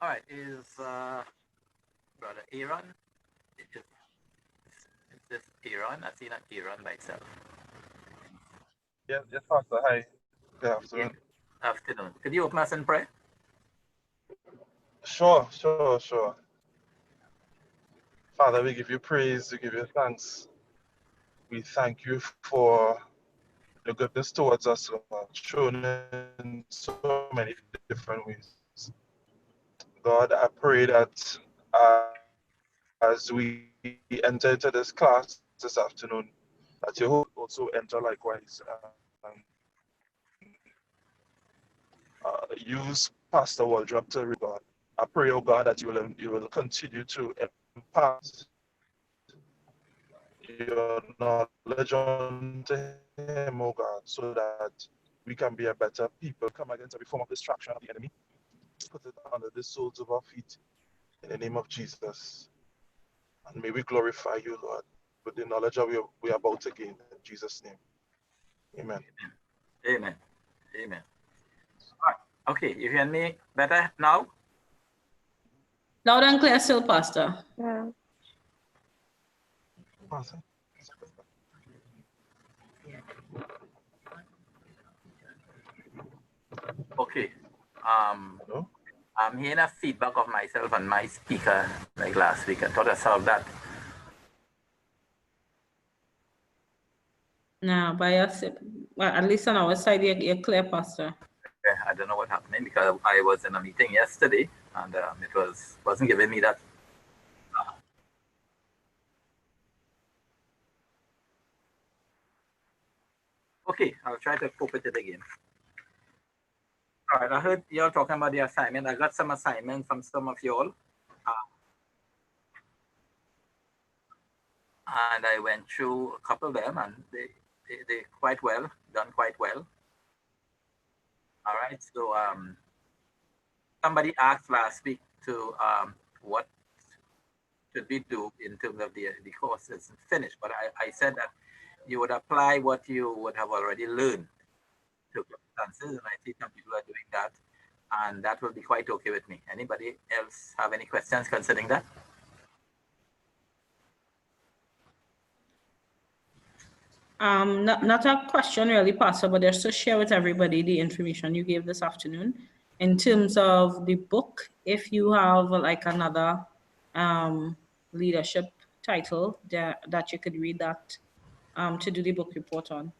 All right, is Brother Aaron? Is this Aaron? I see not Aaron by itself. Yes, yes, Pastor. Hi. Good Yeah. afternoon. Afternoon. Could you open us in prayer? Sure, sure, sure. Father, we give you praise, we give you thanks. We thank you for your goodness towards us, Lord, shown in so many different ways. God, I pray that as we enter into this class this afternoon, that your Holy Spirit will also enter likewise use Pastor Waldrop to read your word, God. I pray, oh God, that you will continue to impart your knowledge onto him, oh God, so that we can be a better people. We come against every form of distraction of the enemy, put it under the soles of our feet in the name of Jesus. And may we glorify you, Lord, with the knowledge that we are about to gain in Jesus' name. Amen. Amen. Amen. All right. Okay, you hear me better now? Loud and clear still, Pastor. Yeah. Pastor? Okay. Hello? I'm hearing a feedback of myself on my speaker like last week. I thought I solved that. Now, by us, well, at least on our side, you're clear, Pastor. I don't know what happened because I was in a meeting yesterday and it wasn't giving me that. Okay, I'll try to cope with it again. All right, I heard y'all talking about the assignment. I got some assignments from some of y'all. And I went through a couple of them and they quite well, done quite well. All right, so somebody asked last week to what should we do in terms of the courses finished, but I said that you would apply what you would have already learned to circumstances, and I see some people are doing that, and that will be quite okay with me. Anybody else have any questions concerning that? Not a question really, Pastor, but just to share with everybody the information you gave this afternoon in terms of the book. If you have like another leadership title that you could read that to do the book report on.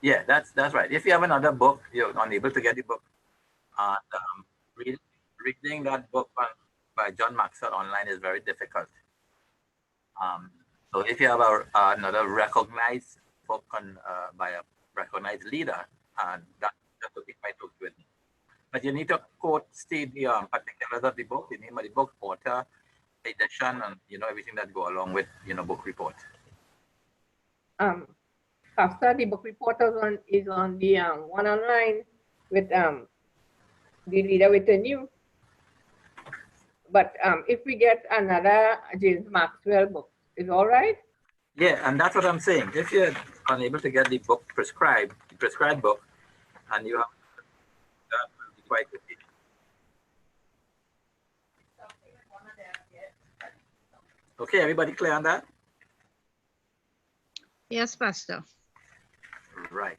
Yeah, that's right. If you have another book, you're unable to get the book, and reading that book by John Maxwell online is very difficult. So if you have another recognized book by a recognized leader, that would be quite okay with me. But you need to state the particulars of the book, the name of the book, author, edition, and everything that go along with book report. Pastor, the book reporters is on the one online with the leader with the new. But if we get another James Maxwell book, is all right? Yeah, and that's what I'm saying. If you're unable to get the book prescribed, the prescribed book, and you have that will be quite okay. Okay, everybody clear on that? Yes, Pastor. Right.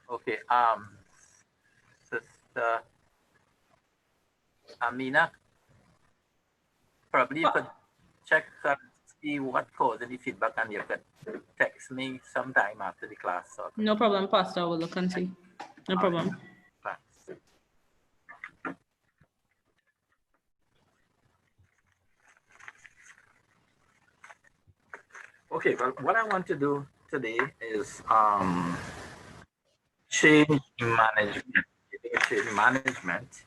Okay, Sister Amina, probably you could check and see what caused any feedback, and you could text me sometime after the class. Or No problem, Pastor. I will look and see. No problem. thanks. Okay, well, what I want to do today is change management. Change management.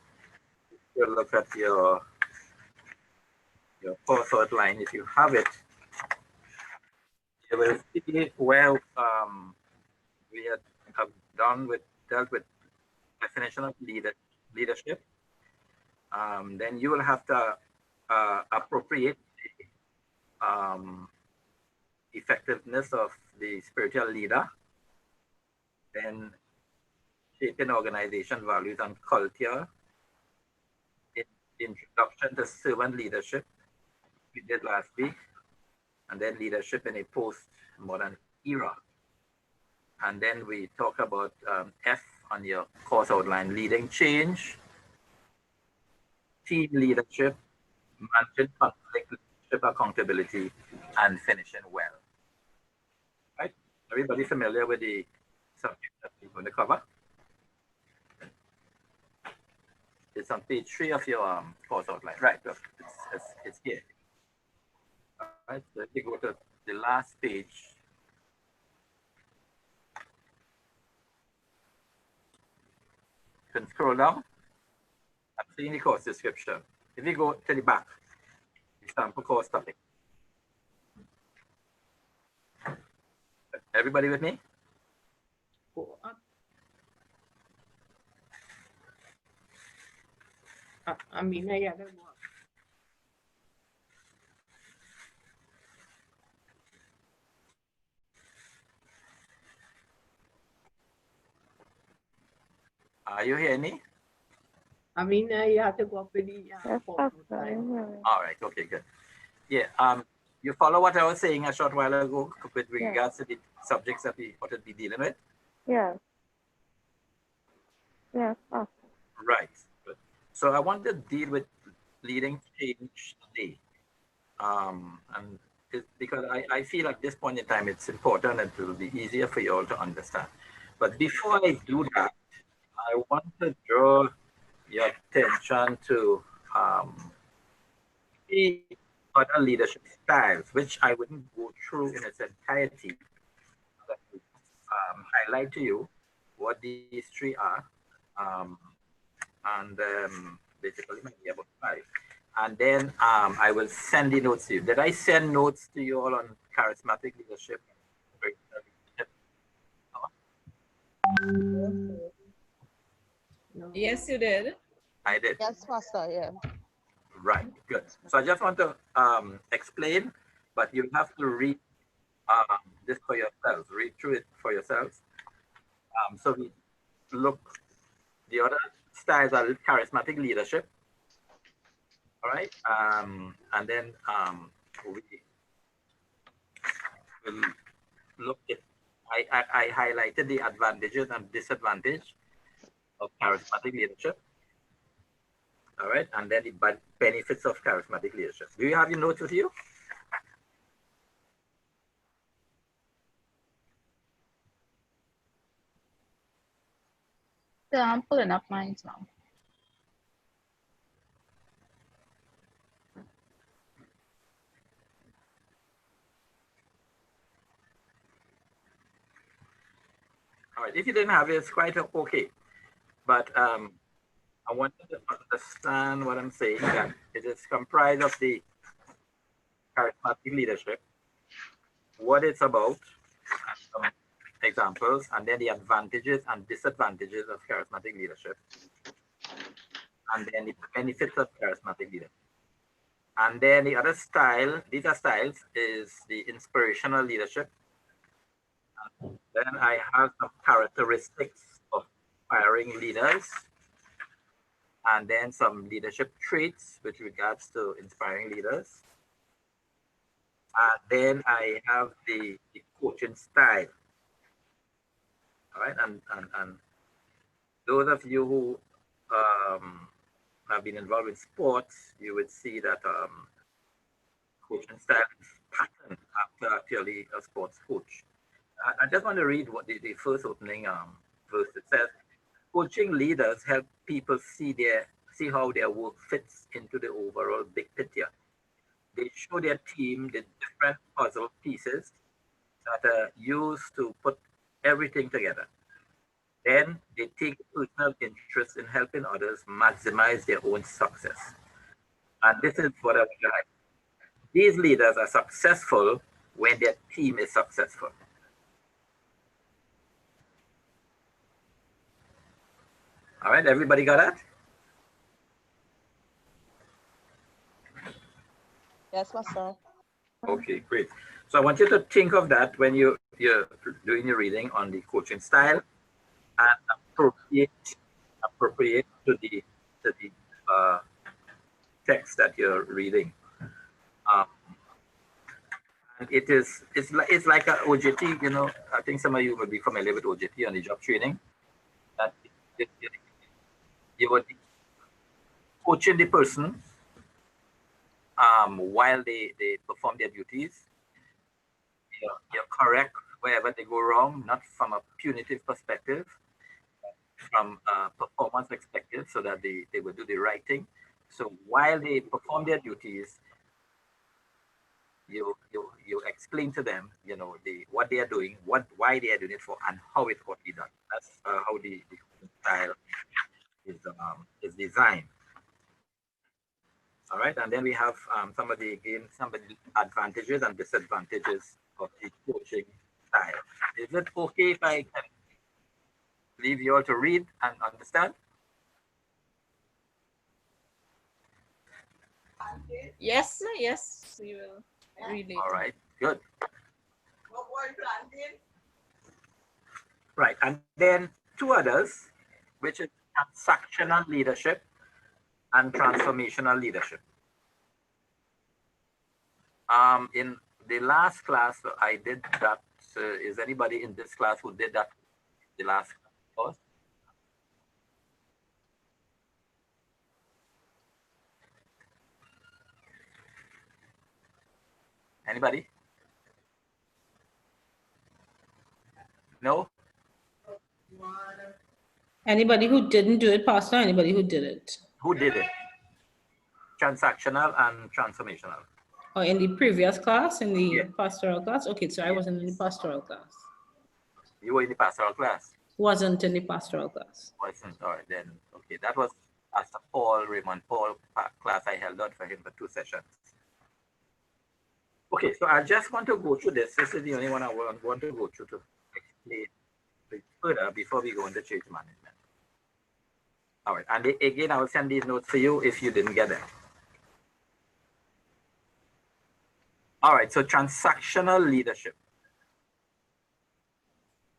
You look at your course outline. If you have it, you will see where we have dealt with definition of leadership. Then you will have to appropriate the effectiveness of the spiritual leader. Then shaping organization values and culture, introduction to servant leadership, we did last week, and then leadership in a post-modern era. And then we talk about F on your course outline, leading change, team leadership, managing conflict, leadership accountability, and finishing well. Right? Everybody familiar with the subject that we're going to cover? It's on page 3 of your course outline. Right, it's here. All right, so if you go to the last page, you can scroll down. I'm seeing the course description. If you go to the back, the sample course topic. Everybody with me? Go up. Amina, yeah, that works. Are you hearing me? Amina, you have to go up with the Yes, photo Pastor. slide. All right, okay, good. Yeah, you follow what I was saying a short while ago with regards to the subjects that we ought to be dealing with? Yes. Yes, Pastor. Right. Good. So I want to deal with leading change today. And because I feel at this point in time, it's important and it will be easier for you all to understand. But before I do that, I want to draw your attention to the other leadership styles, which I wouldn't go through in its entirety. But highlight to you what these 3 are. Basically maybe about 5. And then I will send the notes to you. Did I send notes to you all on charismatic leadership? No. Yes, you did. I did. Yes, Pastor. Yeah. Right, good. So I just want to explain, but you have to read this for yourselves, read through it for yourselves. So we look, the other styles are charismatic leadership. All right, and then we will look at, I highlighted the advantages and disadvantages of charismatic leadership. All right, and then the benefits of charismatic leadership. Do you have your notes with you? Yeah, I'm pulling up mine now. All right, if you didn't have it, it's quite okay. But I want you to understand what I'm saying, that it is comprised of the charismatic leadership, what it's about, and some examples, and then the advantages and disadvantages of charismatic leadership, and then the benefits of charismatic leadership. And then the other style, these are styles, is the inspirational leadership. And then I have some characteristics of inspiring leaders, and then some leadership traits with regards to inspiring leaders. And then I have the coaching style. All right, and those of you who have been involved in sports, you would see that coaching style is patterned after actually a sports coach. I just want to read what the first opening verse. It says, coaching leaders help people see how their work fits into the overall big picture. They show their team the different puzzle pieces that are used to put everything together. Then they take personal interest in helping others maximize their own success. And this is what I would like. These leaders are successful when their team is successful. All right, everybody got that? Yes, Pastor. Okay, great. So I want you to think of that when you're doing your reading on the coaching style and appropriate to the text that you're reading. And it's like a OJT, you know. I think some of you will be familiar with OJT on the job training. That you would be coaching the person while they perform their duties. You're correct wherever they go wrong, not from a punitive perspective, from a performance perspective, so that they will do the right thing. So while they perform their duties, you explain to them, you know, what they are doing, why they are doing it for, and how it ought to be done. That's how the style is designed. All right, and then we have some of the advantages and disadvantages of the coaching style. Is it okay if I can leave you all to read and understand? Yes, sir, yes, we will read it. All right, good. Right, and then two others, which is transactional leadership and transformational leadership. In the last class I did that. Is anybody in this class who did that? The last class? Anybody? No? Anybody who didn't do it, Pastor, anybody who did it? Who did it? Transactional and transformational. Or in the previous class, in the Yeah. pastoral class? Okay, so I wasn't in the pastoral class. You were in the pastoral class? Wasn't in the pastoral class. Wasn't. All right, then. Okay, that was Pastor Paul, Raymond Paul class I held out for him for 2 sessions. Okay, so I just want to go through this. This is the only one I want to go through to explain it further before we go into change management. All right, and again, I will send these notes to you if you didn't get them. All right, so transactional leadership.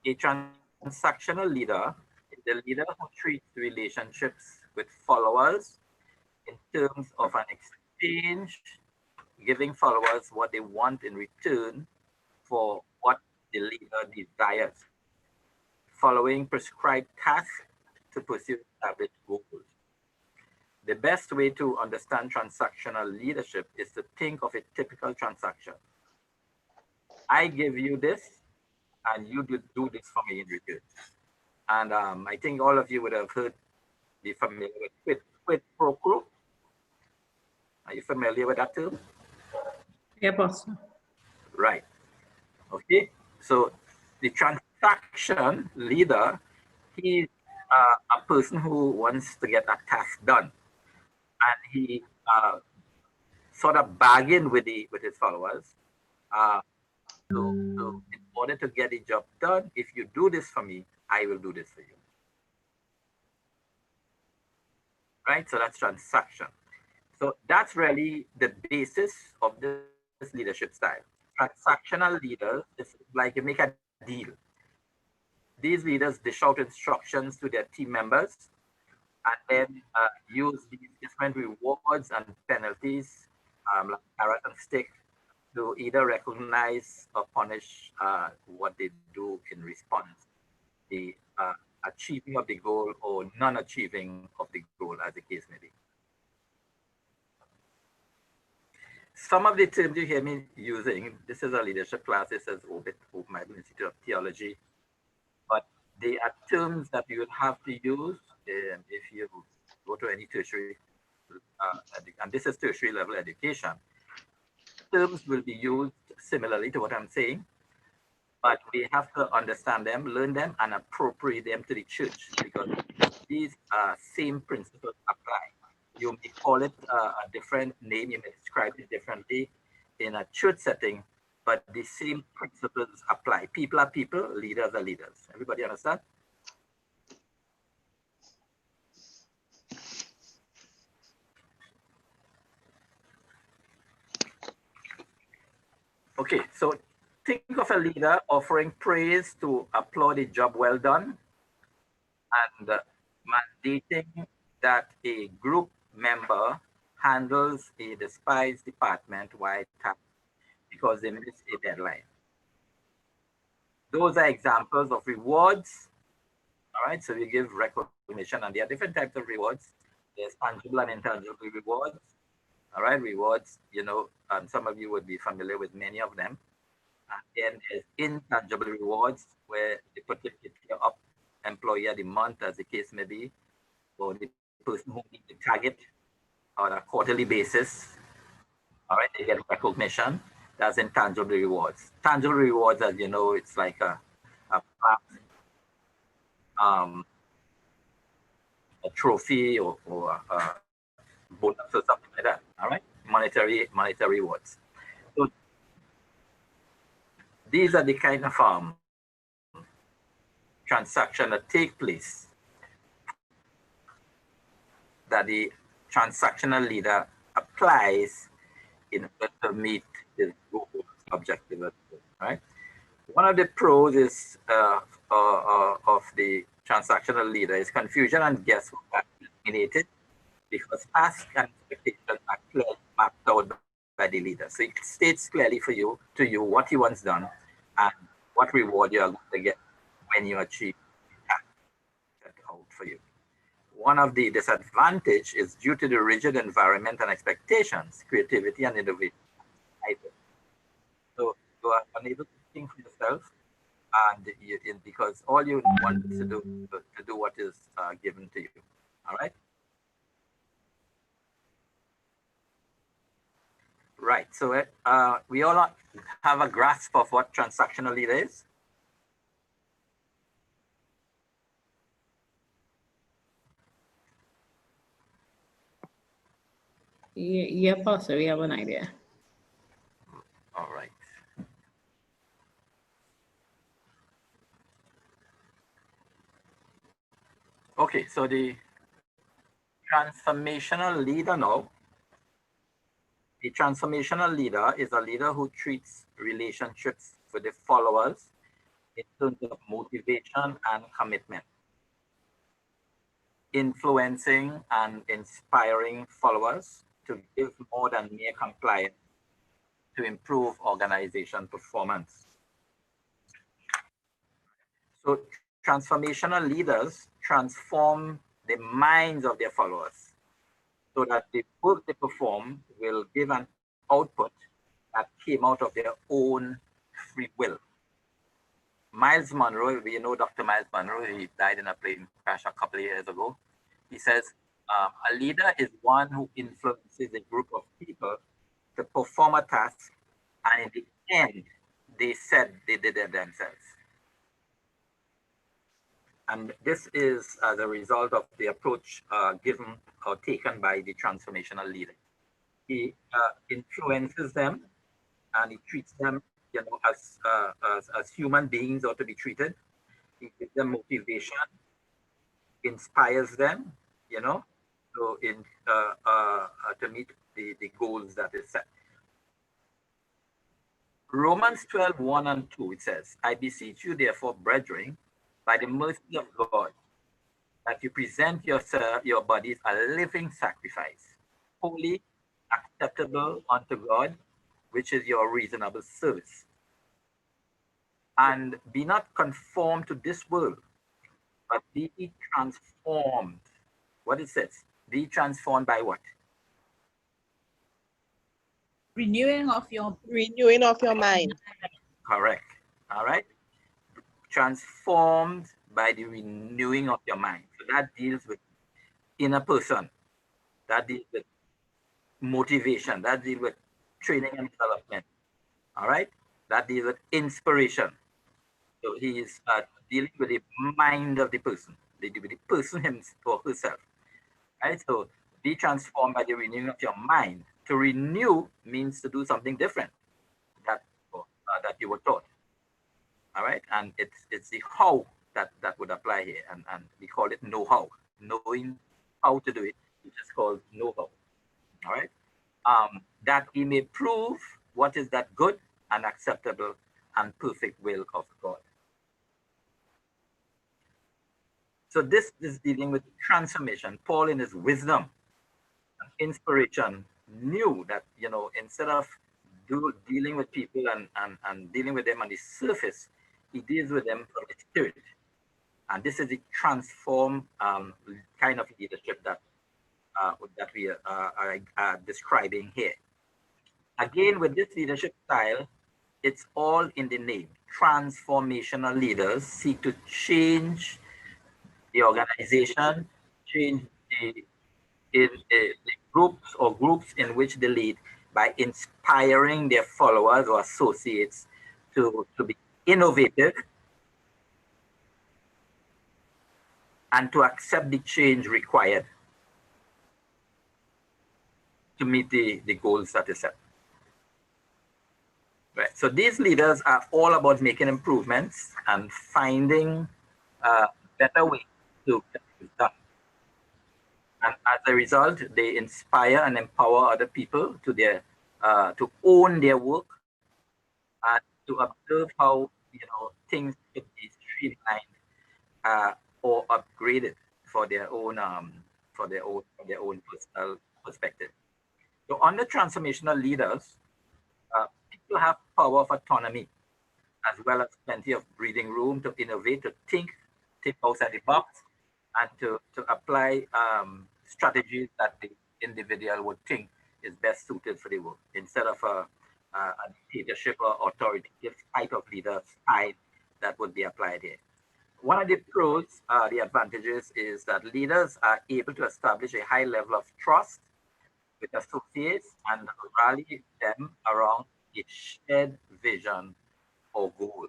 A transactional leader is the leader who treats relationships with followers in terms of an exchange, giving followers what they want in return for what the leader desires, following prescribed tasks to pursue established goals. The best way to understand transactional leadership is to think of a typical transaction. I give you this, and you do this for me in return. And I think all of you would have be familiar with quid pro quo. Are you familiar with that too? Yeah, Pastor. Right. Okay. So the transaction leader, he's a person who wants to get a task done, and he sort of bargain with his followers. So in order to get the job done, if you do this for me, I will do this for you. Right? So that's transaction. So that's really the basis of this leadership style. Transactional leaders is like you make a deal. These leaders dish out instructions to their team members and then use these different rewards and penalties, like carrot and stick, to either recognize or punish what they do in response, the achieving of the goal or non-achieving of the goal, as the case may be. Some of the terms you hear me using, this is a leadership class, this is Open Bible Institute of Theology, but they are terms that you would have to use if you go to any tertiary, and this is tertiary level education. Terms will be used similarly to what I'm saying, but we have to understand them, learn them, and appropriate them to the church, because these same principles apply. You may call it a different name, you may describe it differently in a church setting, but the same principles apply. People are people, leaders are leaders. Everybody understand? Okay, so think of a leader offering praise to applaud a job well done, and mandating that a group member handles a despised department-wide task because they missed a deadline. Those are examples of rewards. All right, so we give recognition, and there are different types of rewards. There's tangible and intangible rewards. All right, rewards, you know, and some of you would be familiar with many of them. And then there's intangible rewards, where the particular employee of the month, as the case may be, or the person who meets the target on a quarterly basis. All right, they get recognition. That's intangible rewards. Tangible rewards, as you know, it's like a trophy or a bonus or something like that. All right, monetary rewards. So these are the kind of transaction that take place that the transactional leader applies in order to meet his goal objective. Right. One of the pros is of the transactional leader is confusion and guesswork are eliminated because tasks and expectations are clearly mapped out by the leader. So it states clearly to you what he wants done and what reward you are going to get when you achieve the task set out for you. One of the disadvantages is due to the rigid environment and expectations, creativity and innovation. So you are unable to think for yourself, and because all you want to do what is given to you. All right. Right. So we all have a grasp of what transactional leader is. Yeah, Pastor, we have an idea. All right. Okay, so the transformational leader now. The transformational leader is a leader who treats relationships with the followers in terms of motivation and commitment, influencing and inspiring followers to give more than mere compliance to improve organization performance. So transformational leaders transform the minds of their followers so that the work they perform will give an output that came out of their own free will. Miles Monroe, we know Dr. Miles Monroe, he died in a plane crash a couple of years ago. He says, a leader is one who influences a group of people to perform a task, and in the end, they said they did it themselves. And this is as a result of the approach given or taken by the transformational leader. He influences them and he treats them, you know, as human beings ought to be treated. He gives them motivation, inspires them, you know, so to meet the goals that is set. Romans 12:1 and 2, it says, I beseech you, therefore, brethren, by the mercy of God, that you present your bodies a living sacrifice, holy, acceptable unto God, which is your reasonable service. And be not conformed to this world, but be transformed. What it says? Be transformed by what? Renewing of your mind. Correct. All right. Transformed by the renewing of your mind. So that deals with inner person. That deals with motivation. That deals with training and development. All right. That deals with inspiration. So he is dealing with the mind of the person. They deal with the person himself or herself. Right. So be transformed by the renewing of your mind. To renew means to do something different that you were taught. All right, and it's the how that would apply here, and we call it know-how. Knowing how to do it, which is called know-how. All right, that we may prove what is that good and acceptable and perfect will of God. So this is dealing with transformation. Paul, in his wisdom and inspiration, knew that, you know, instead of dealing with people and dealing with them on the surface, he deals with them from the spirit. And this is the transform kind of leadership that that we are describing here. Again, with this leadership style, it's all in the name. Transformational leaders seek to change the organization, change the groups or groups in which they lead by inspiring their followers or associates to be innovative and to accept the change required to meet the goals that is set. Right. So these leaders are all about making improvements and finding better ways to get things done. And as a result, they inspire and empower other people to to own their work and to observe how, you know, things could be streamlined or upgraded for their own personal perspective. So under transformational leaders, people have power of autonomy, as well as plenty of breathing room to innovate, to think outside the box, and to apply strategies that the individual would think is best suited for the work, instead of a dictatorship or authoritative type of leader style that would be applied here. One of the pros, the advantages, is that leaders are able to establish a high level of trust with associates and rally them around a shared vision or goal.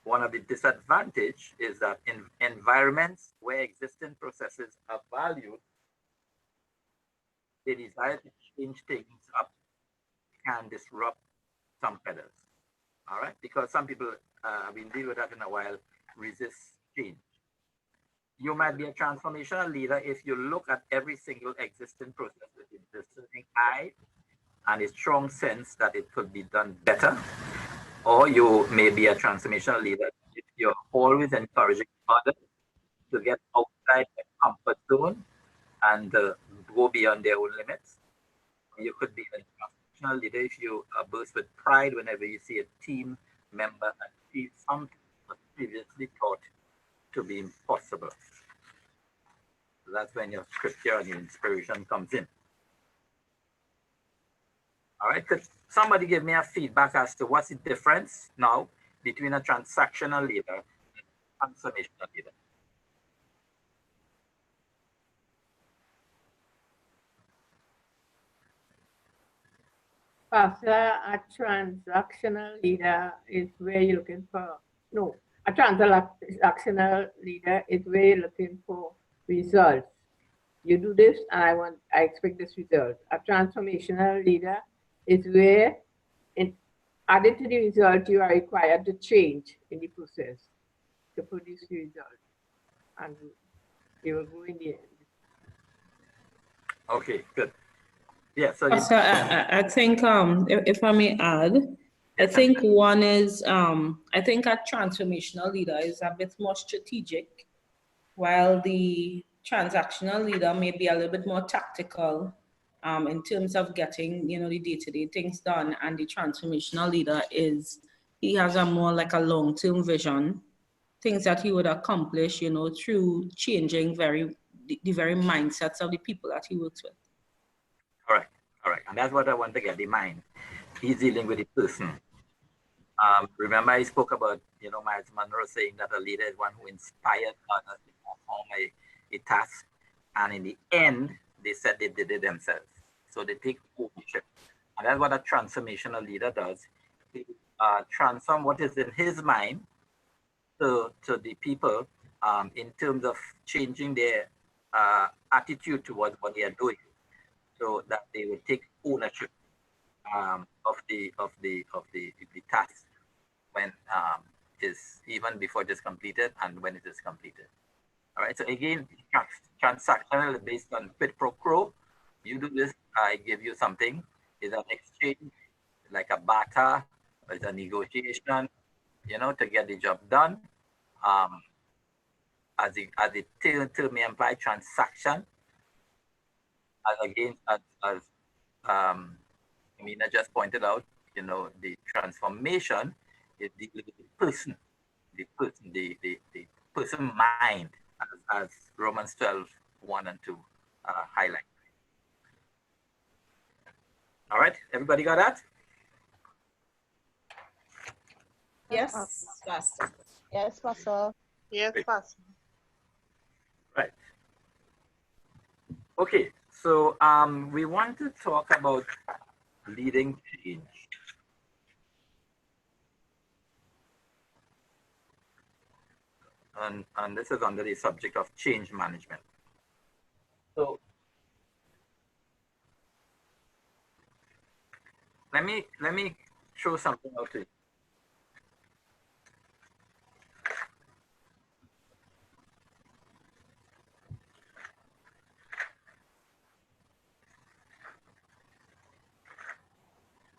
One of the disadvantages is that in environments where existing processes are valued, the desire to change things up can disrupt some feathers. All right, because some people, we'll deal with that in a while, resist change. You might be a transformational leader if you look at every single existing process with a discerning eye and a strong sense that it could be done better. Or you may be a transformational leader if you're always encouraging others to get outside their comfort zone and go beyond their own limits. You could be a transformational leader if you burst with pride whenever you see a team member achieve something that was previously thought to be impossible. So that's when your scripture and your inspiration comes in. All right, could somebody give me a feedback as to what's the difference now between a transactional leader and a transformational leader? Pastor, a transactional leader is where you're looking for, no, a transactional leader is where you're looking for results. You do this and I expect this result. A transformational leader is where, added to the result, you are required to change in the process to produce the result. And you will go in the end. Okay, good. Yeah, so So I think if I may add, I think one is I think a transformational leader is a bit more strategic, while the transactional leader may be a little bit more tactical in terms of getting, you know, the day-to-day things done. And the transformational leader he has a more like a long-term vision, things that he would accomplish, you know, through changing the very mindsets of the people that he works with. All right, and that's what I want to get in mind. He's dealing with the person. Remember, I spoke about, you know, Miles Monroe saying that a leader is one who inspired others to perform a task, and in the end, they said they did it themselves. So they take ownership, and that's what a transformational leader does. He transform what is in his mind to the people in terms of changing their attitude towards what they are doing, so that they will take ownership of the task when is even before it is completed and when it is completed. All right. So again, transactional is based on quid pro quo. You do this, I give you something. Is an exchange, like a barter, it's a negotiation, you know, to get the job done. as the term may imply, transaction, as Amina just pointed out, you know, the transformation is the person, the person mind, as Romans 12:1 and 2 highlight. All right, everybody got that? Yes, Pastor. Yes, Pastor. Yes, Great. Pastor. Right. Okay, so we want to talk about leading change. And this is under the subject of change management. So let me throw something out to you.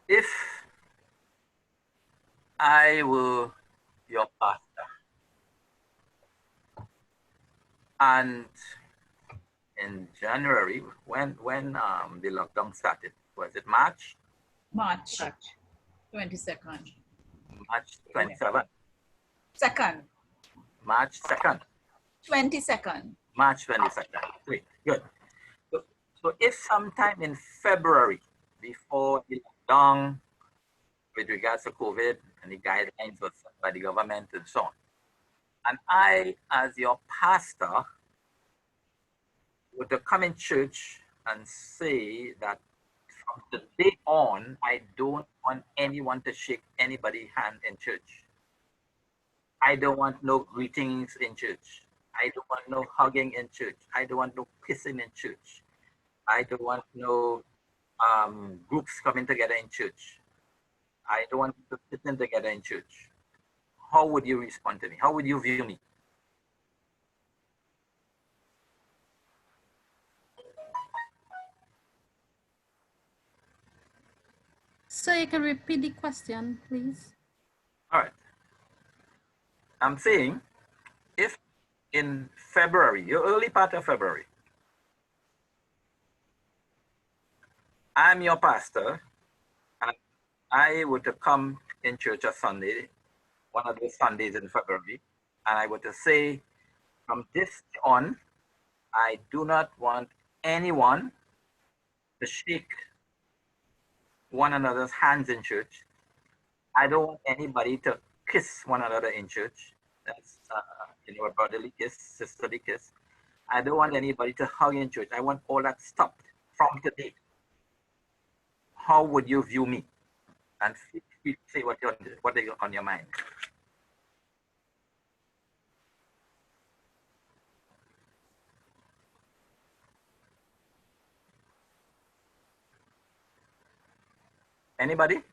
If I were your pastor, and in January, when the lockdown started, was it March? March 22nd. March 27th, Second. March 2nd, 22nd. March 22nd. Great, good. So if sometime in February, before the lockdown with regards to COVID and the guidelines were set by the government and so on, and I, as your pastor, were to come in church and say that from today on, I don't want anyone to shake anybody's hand in church. I don't want no greetings in church. I don't want no hugging in church. I don't want no kissing in church. I don't want no groups coming together in church. I don't want people sitting together in church. How would you respond to me? How would you view me? So you can repeat the question, please. All right. I'm saying if in February, your early part of February, I'm your pastor and I were to come in church on Sunday, one of those Sundays in February, and I were to say, from this on, I do not want anyone to shake one another's hands in church. I don't want anybody to kiss one another in church. That's a brotherly kiss, sisterly kiss. I don't want anybody to hug in church. I want all that stopped from today. How would you view me? And say what is on your mind. Anybody?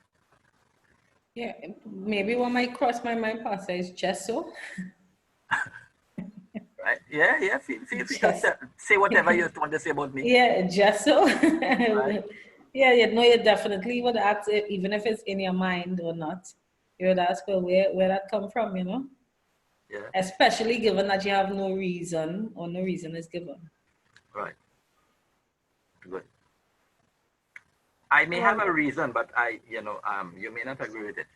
Yeah, maybe what might cross my mind, Pastor, is gesso. Right? Yeah. Feel free to say whatever you want to say about me. Yeah, gesso. Right. Yeah, you definitely would ask, even if it's in your mind or not. You would ask, well, where that come from, you know? Yeah. Especially given that you have no reason or no reason is given. Right. Good. I may have a reason, but you may not agree with it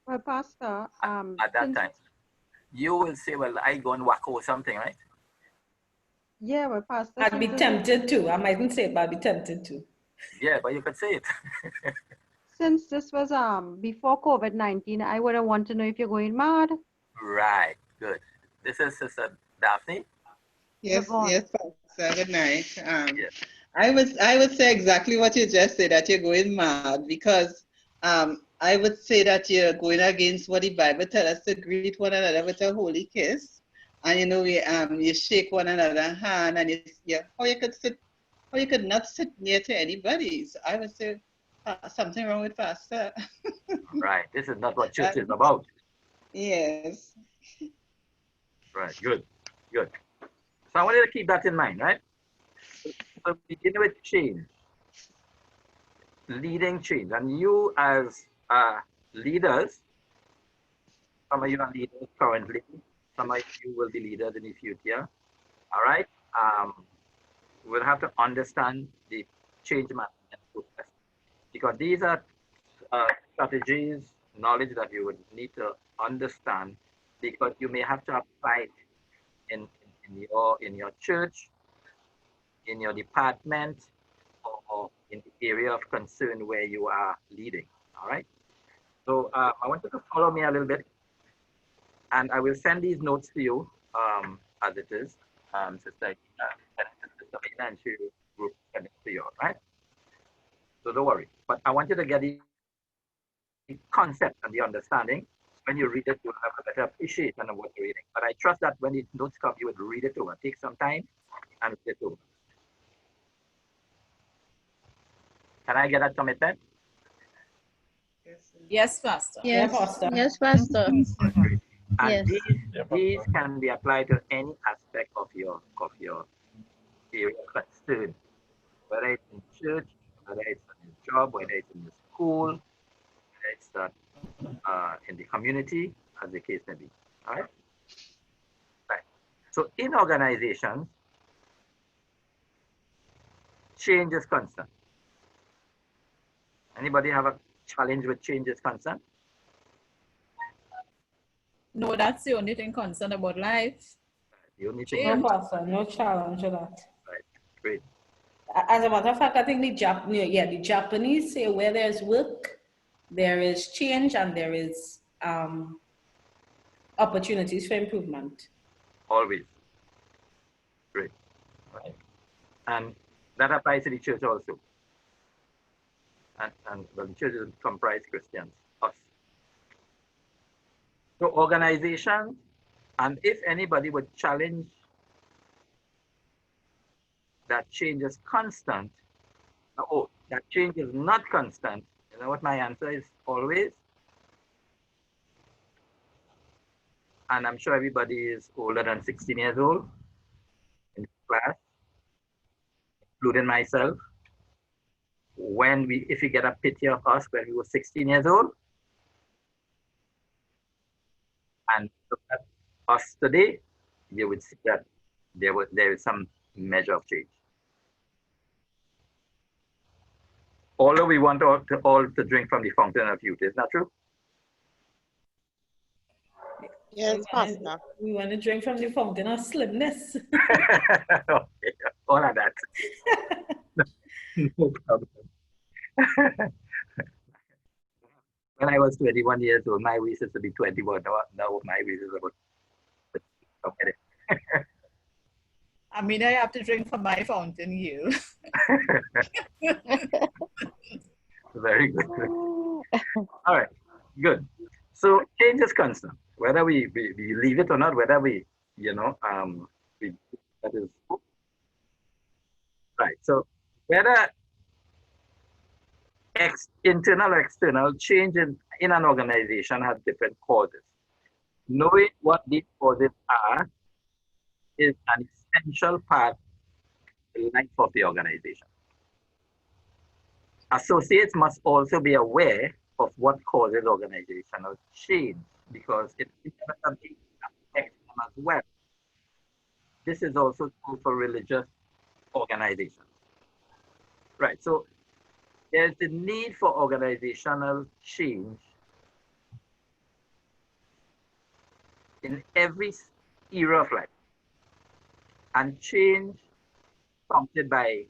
Well, Pastor, at that time. You will say, well, I go and wacko or something, right? yeah, well, Pastor, I'd be tempted to. I mightn't say it, but I'd be tempted to. Yeah, but you could say it. since this was before COVID-19, I would have wanted to know if you're going mad. Right. Good. This is Sister Daphne. Yes, Yvonne. yes, Pastor. Good night. Yes. I would say exactly what you just said, that you're going mad, because I would say that you're going against what the Bible tells us to greet one another with a holy kiss. And you shake one another hand, and how you could not sit near to anybody. So I would say something wrong with Pastor. Right. This is not what church is about. Yes. Right. Good. Good. So I want you to keep that in mind, right? So begin with change. Leading change. And you as leaders, some of you are leaders currently, some of you will be leaders in the future. All right. We'll have to understand the change management process, because these are strategies, knowledge that you would need to understand, because you may have to apply it in your church, in your department, or in the area of concern where you are leading. All right. So I want you to follow me a little bit, and I will send these notes to you as it is. Sister Amina, and she will send it to you. All right. So don't worry. But I want you to get the concept and the understanding. When you read it, you'll have a better appreciation of what you're reading. But I trust that when the notes come, you would read it over. Take some time and read it over. Can I get that commitment? Yes, Pastor. Yeah, Yes, Pastor. yes, Pastor. And Yes. these can be applied to any aspect of your area of concern, whether it's in church, whether it's in your job, whether it's in the school, whether it's in the community, as the case may be. All right. Right. So in organizations, change is constant. Anybody have a challenge with change is constant? No, that's the only thing concerned about life. The only thing. No, Change. Pastor, no challenge with that. Right. Great. As a matter of fact, I think the Japanese say where there's work, there is change and there is opportunities for improvement. Always. Great. Right. And that applies to the church also. And well, the church doesn't comprise Christians, us. So organization, and if anybody would challenge that change is constant, oh, that change is not constant, you know what my answer is always? And I'm sure everybody is older than 16 years old in class, including myself. If you get a picture of us when we were 16 years old, and look at us today, you would see that there is some measure of change. Although we want all to drink from the fountain of youth, is that true? Yes, Pastor. We want to drink from the fountain of slimness. Okay, all of that. No problem. When I was 21 years old, my waist used to be 21. Now my waist is about. Okay. I mean, I have to drink from my fountain here. Very good. All right, good. So change is constant, whether we leave it or not, whether that is right. So whether internal or external change in an organization has different causes. Knowing what these causes are is an essential part of the life of the organization. Associates must also be aware of what causes organizational change, because it inevitably affects them as well. This is also true for religious organizations. Right, so there's the need for organizational change in every era of life, and change prompted by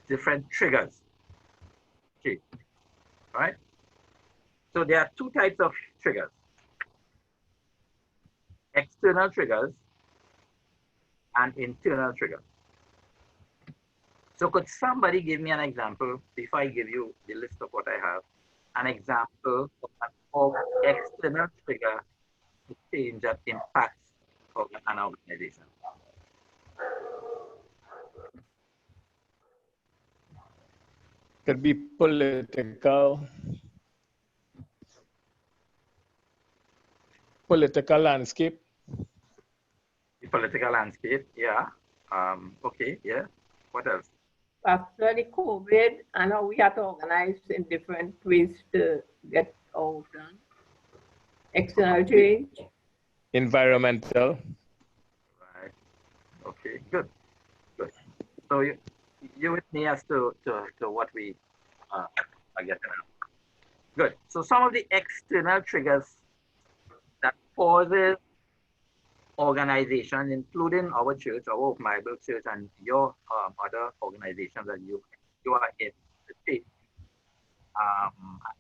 different triggers. Okay. All right. So there are two types of triggers: external triggers and internal triggers. So could somebody give me an example, before I give you the list of what I have, an example of external trigger to change that impacts an organization? Could be political landscape. The political landscape, yeah. Okay, yeah. What else? After the COVID, I know we have to organize in different ways to get all done. External change. environmental. Right. Okay, good. Good. So you with me as to what we are getting at. Good. So some of the external triggers that causes organizations, including our church, our Open Bible Church, and your other organizations that you are in the state.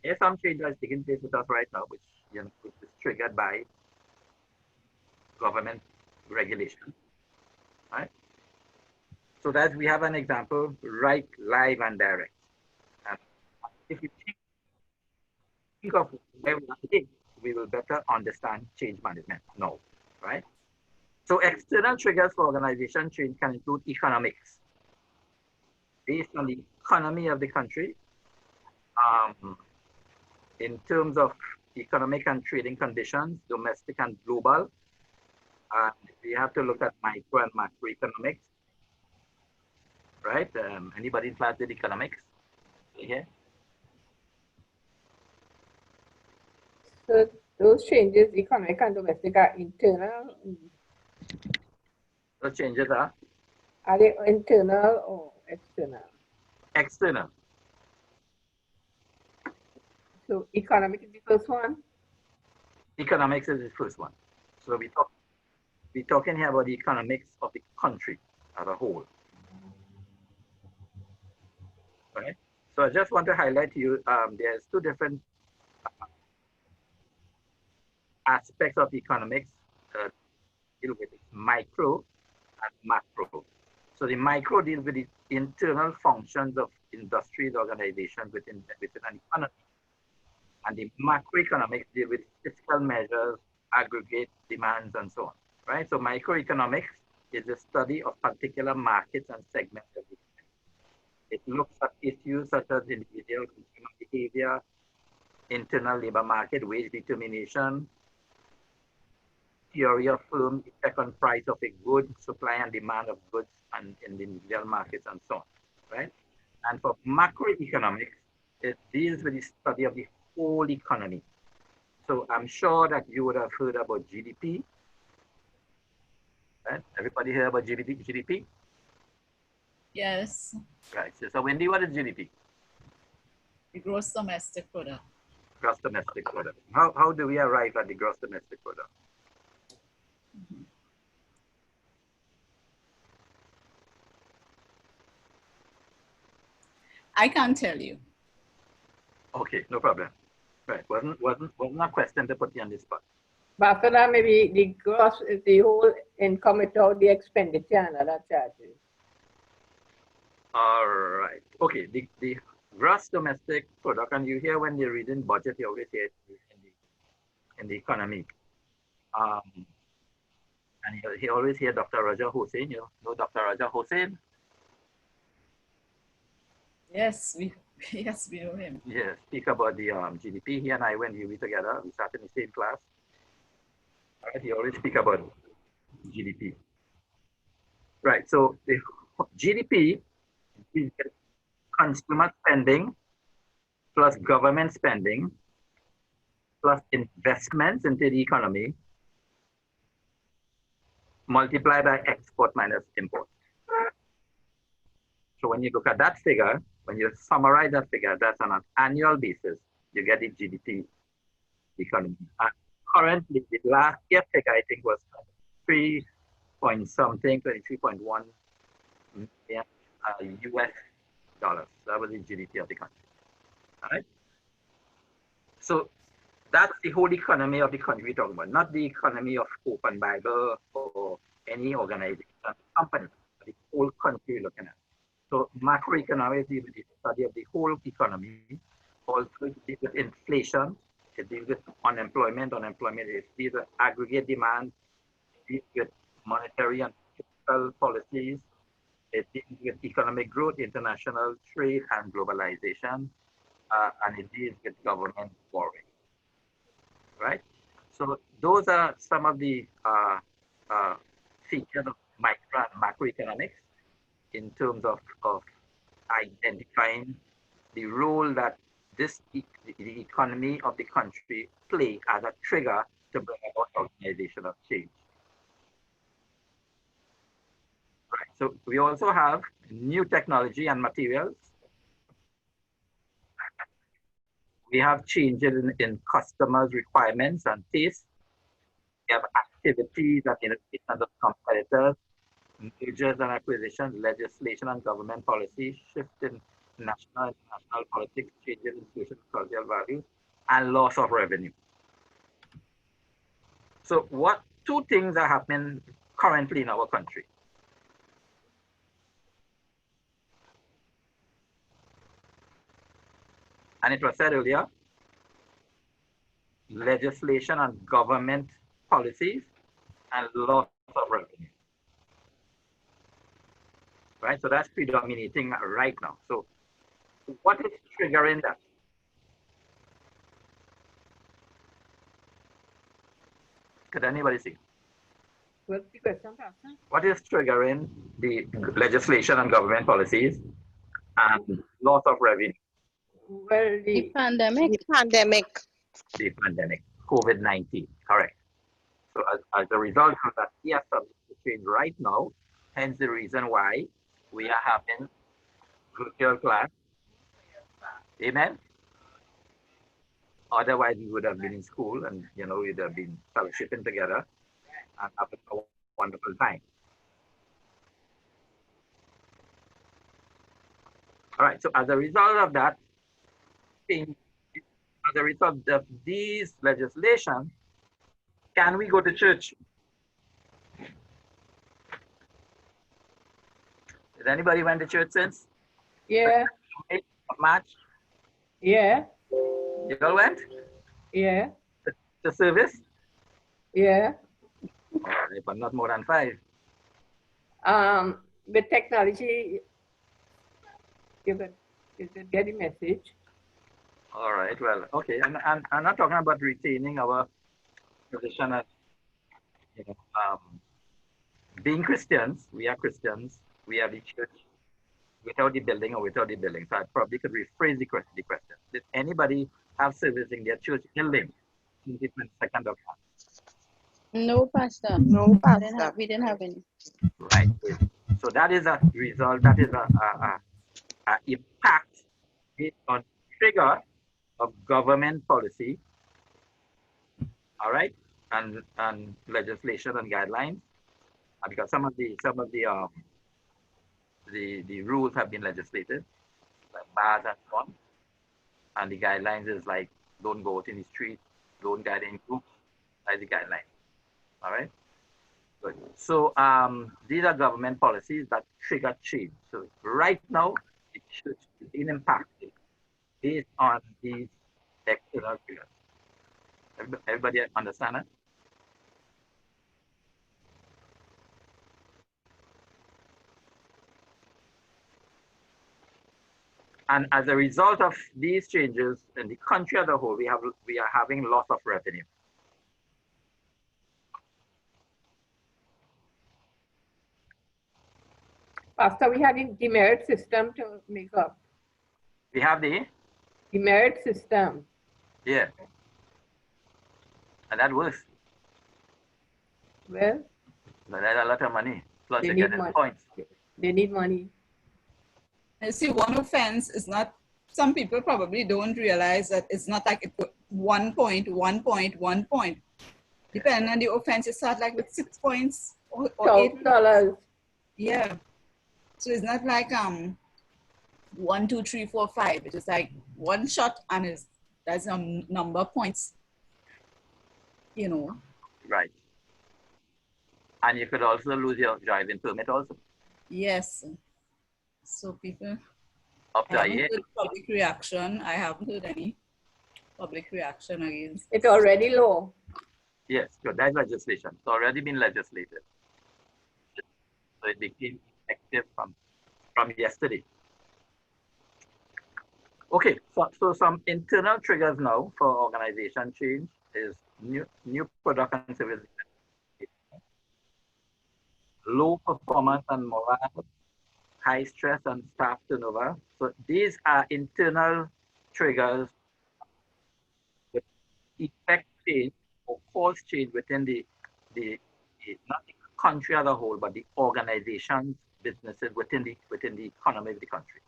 There's some change that's taking place with us right now, which which is triggered by government regulation, right? So that we have an example right live and direct. And if you think of where we are today, we will better understand change management now, right? So external triggers for organization change can include economics, based on the economy of the country, in terms of economic and trading conditions, domestic and global. We have to look at micro and macroeconomics, right? Anybody in class did economics? Yeah. So those changes, economic and domestic, are internal. The changes are they internal or external? external. So economic is the first one? Economics is the first one. So we're talking here about the economics of the country as a whole. Right? So I just want to highlight to you, there's two different aspects of economics deal with micro and macro. So the micro deals with the internal functions of industries, organizations within an economy. And the macroeconomics deal with fiscal measures, aggregate demands, and so on, right? So microeconomics is the study of particular markets and segments of the economy. It looks at issues such as individual consumer behavior, internal labor market, wage determination, theory of firm effect on price of a good, supply and demand of goods and in the individual markets and so on, right? And for macroeconomics, it deals with the study of the whole economy. So I'm sure that you would have heard about GDP. Right? Everybody hear about GDP? Yes. Right. So Wendy, what is GDP? The gross domestic product. Gross domestic product. How do we arrive at the gross domestic product? I can't tell you. Okay, no problem. Right. Wasn't a question to put you on the spot. But after that, maybe the gross is the whole income without the expenditure and other charges. All right. Okay. The gross domestic product, and you hear when you're reading budget, you always hear it in the economy. And you always hear Dr. Raja Hossain. You know Dr. Raja Hossain? Yes, we know him. Yeah, speak about the GDP. He and I, when we were together, we sat in the same class. All right, he always speak about GDP. Right, so the GDP is consumer spending plus government spending plus investments into the economy multiplied by export minus import. So when you look at that figure, when you summarize that figure, that's on an annual basis, you get the GDP economy. And currently, the last year figure, I think, was 3 point something, 23.1 million US dollars. That was the GDP of the country. All right. So that's the whole economy of the country we're talking about, not the economy of Open Bible or any organization, company, but the whole country we're looking at. So macroeconomics deals with the study of the whole economy. Also, it deals with inflation. It deals with unemployment. Unemployment is deals with aggregate demand. It deals with monetary and fiscal policies. It deals with economic growth, international trade, and globalization. And it deals with government borrowing. Right? So those are some of the features of micro and macroeconomics in terms of identifying the role that the economy of the country play as a trigger to bring about organizational change. Right. So we also have new technology and materials. We have changes in customers' requirements and tastes. We have activities and innovations of competitors, mergers and acquisitions, legislation and government policy, shift in national and international politics, changes in social and cultural values, and loss of revenue. So what two things are happening currently in our country? And it was said earlier, legislation and government policies and loss of revenue. Right, so that's predominating right now. So what is triggering that? Could anybody see? What's the question, Pastor? What is triggering the legislation and government policies and loss of revenue? Well, The pandemic. The pandemic, COVID-19, correct. So as a result of that, we have something to change right now, hence the reason why we are having virtual class. Amen? Otherwise, we would have been in school and, you know, we'd have been fellowshipping together and having a wonderful time. All right, so as a result of that, as a result of these legislation, can we go to church? Did anybody went to church since? Yeah. March? Yeah. You all went? Yeah. The service? Yeah. All right, but not more than 5. With technology, you can get a message. All right, well, okay. And I'm not talking about retaining our position as, you know, being Christians. We are Christians. We are the church without the building or without the building. So I probably could rephrase the question. Did anybody have service in their church building since the 22nd of March? No, Pastor. No, Pastor. We didn't have any. Right. So that is a result. That is a impact based on trigger of government policy. All right, and legislation and guidelines, because some of the rules have been legislated, like bars and so on, and the guidelines is like don't go out in the street, don't guide in groups, like the guidelines. All right. Good. So these are government policies that trigger change. So right now, it should be impacted based on these external triggers. Everybody understand that? And as a result of these changes in the country as a whole, we are having loss of revenue. Pastor, we had a demerit system to make up. We have the Demerit system. Yeah. And that works. Well, but that's a lot of money. Plus they they need get money. points. They need money. And see, one offense is not, some people probably don't realize that it's not like 1 point, 1 point, 1 point. Depending on the offense, you start like with 6 points or $12. Yeah. So it's not like 1, 2, 3, 4, 5. It's just like one shot and that's a number of points. You know. Right. And you could also lose your driving permit also. Yes. So people. Up to I a haven't year. heard public reaction. I haven't heard any public reaction against. It's already low. Yes, so that's legislation. It's already been legislated. So it became effective from yesterday. Okay, so some internal triggers now for organization change is new product and service, low performance and morale, high stress and staff turnover. So these are internal triggers that affect change or cause change within the not the country as a whole, but the organizations, businesses within the economy of the country.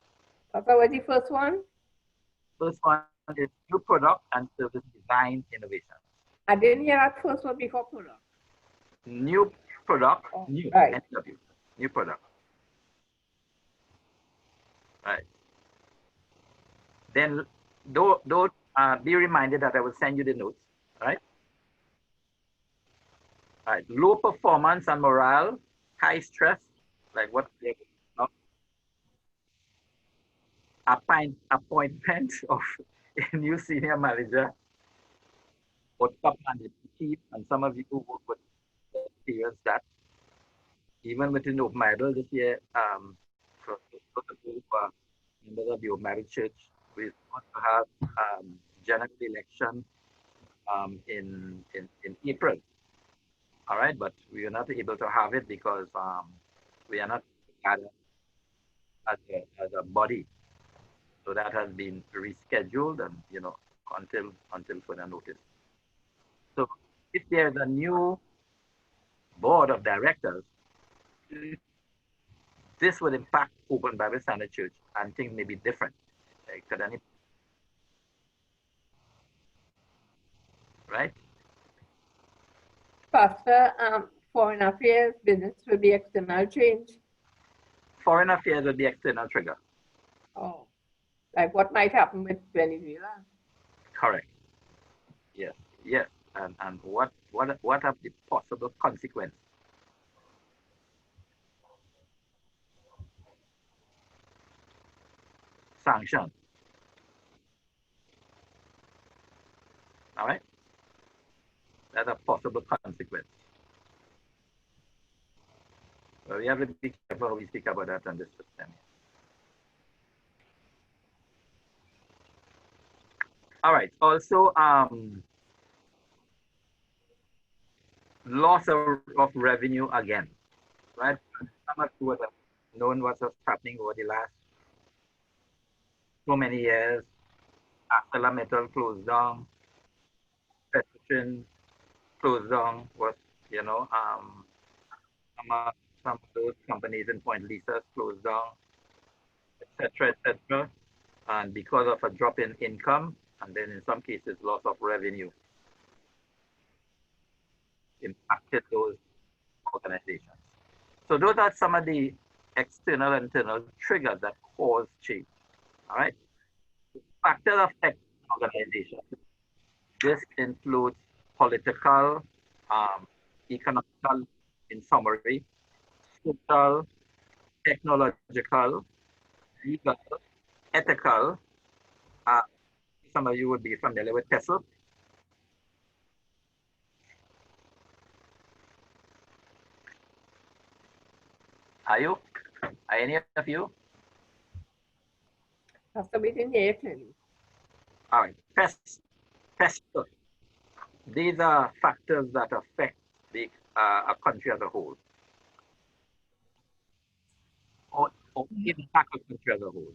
Okay, what's the first one? First one is new product and service design innovation. I didn't hear that first one before product. New product, right. NW, new product. Right. Then don't be reminded that I will send you the notes, right? All right. Low performance and morale, high stress, like what appointment of a new senior manager or top management team, and some of you who work with experience that. Even within Open Bible this year, for the group members of the Open Bible Church, we want to have general election in April. All right, but we are not able to have it because we are not gathered as a body. So that has been rescheduled, and until further notice. So if there's a new board of directors, this would impact Open Bible Standard Church, and things may be different. Right? Pastor, foreign affairs, business will be external change. Foreign affairs will be external trigger. Oh, like what might happen with Venezuela? Correct. Yes, yes. And what are the possible consequences? Sanction. All right? That's a possible consequence. So we have to be careful how we speak about that on this system. All right. Also, loss of revenue again, right? Some of you have known what's happening over the last so many years. Axela Metal closed down, Petrochin closed down, was, some of those companies in Point Lisa closed down, etc., etc. And because of a drop in income, and then in some cases, loss of revenue, impacted those organizations. So those are some of the external and internal triggers that cause change. All right. Factors affect organizations. This includes political, economical, in summary, social, technological, legal, ethical. Some of you would be familiar with TESOL. Are you? Are any of you? Pastor, we didn't hear clearly. All right. Pest. These are factors that affect a country as a whole, or impact a country as a whole.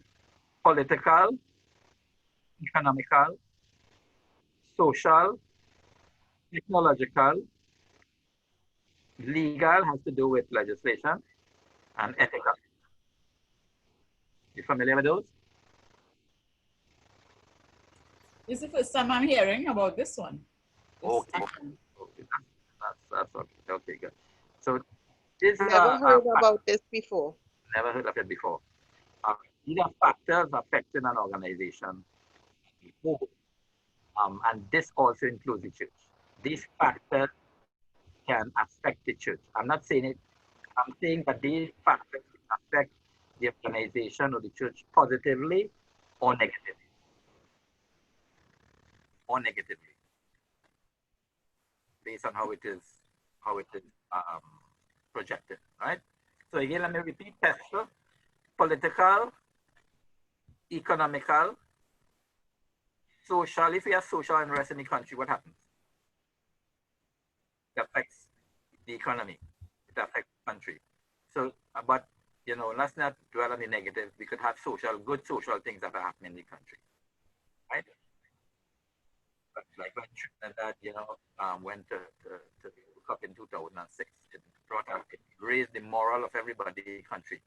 Political, economical, social, technological, legal has to do with legislation, and ethical. You familiar with those? This is the first time I'm hearing about this one. Okay. That's okay. Okay, good. So this Never heard about this before. Never heard of it before. These are factors affecting an organization, and this also includes the church. These factors can affect the church. I'm not saying it. I'm saying that these factors affect the organization or the church positively or negatively. Based on how it is projected, right? So again, let me repeat: TESOL, political, economical, social. If we have social unrest in the country, what happens? It affects the economy. It affects the country. So, but let's not dwell on the negative. We could have good social things that are happening in the country, right? But like when Trinidad, went to the World Cup in 2006. It brought up, it raised the moral of everybody in the country.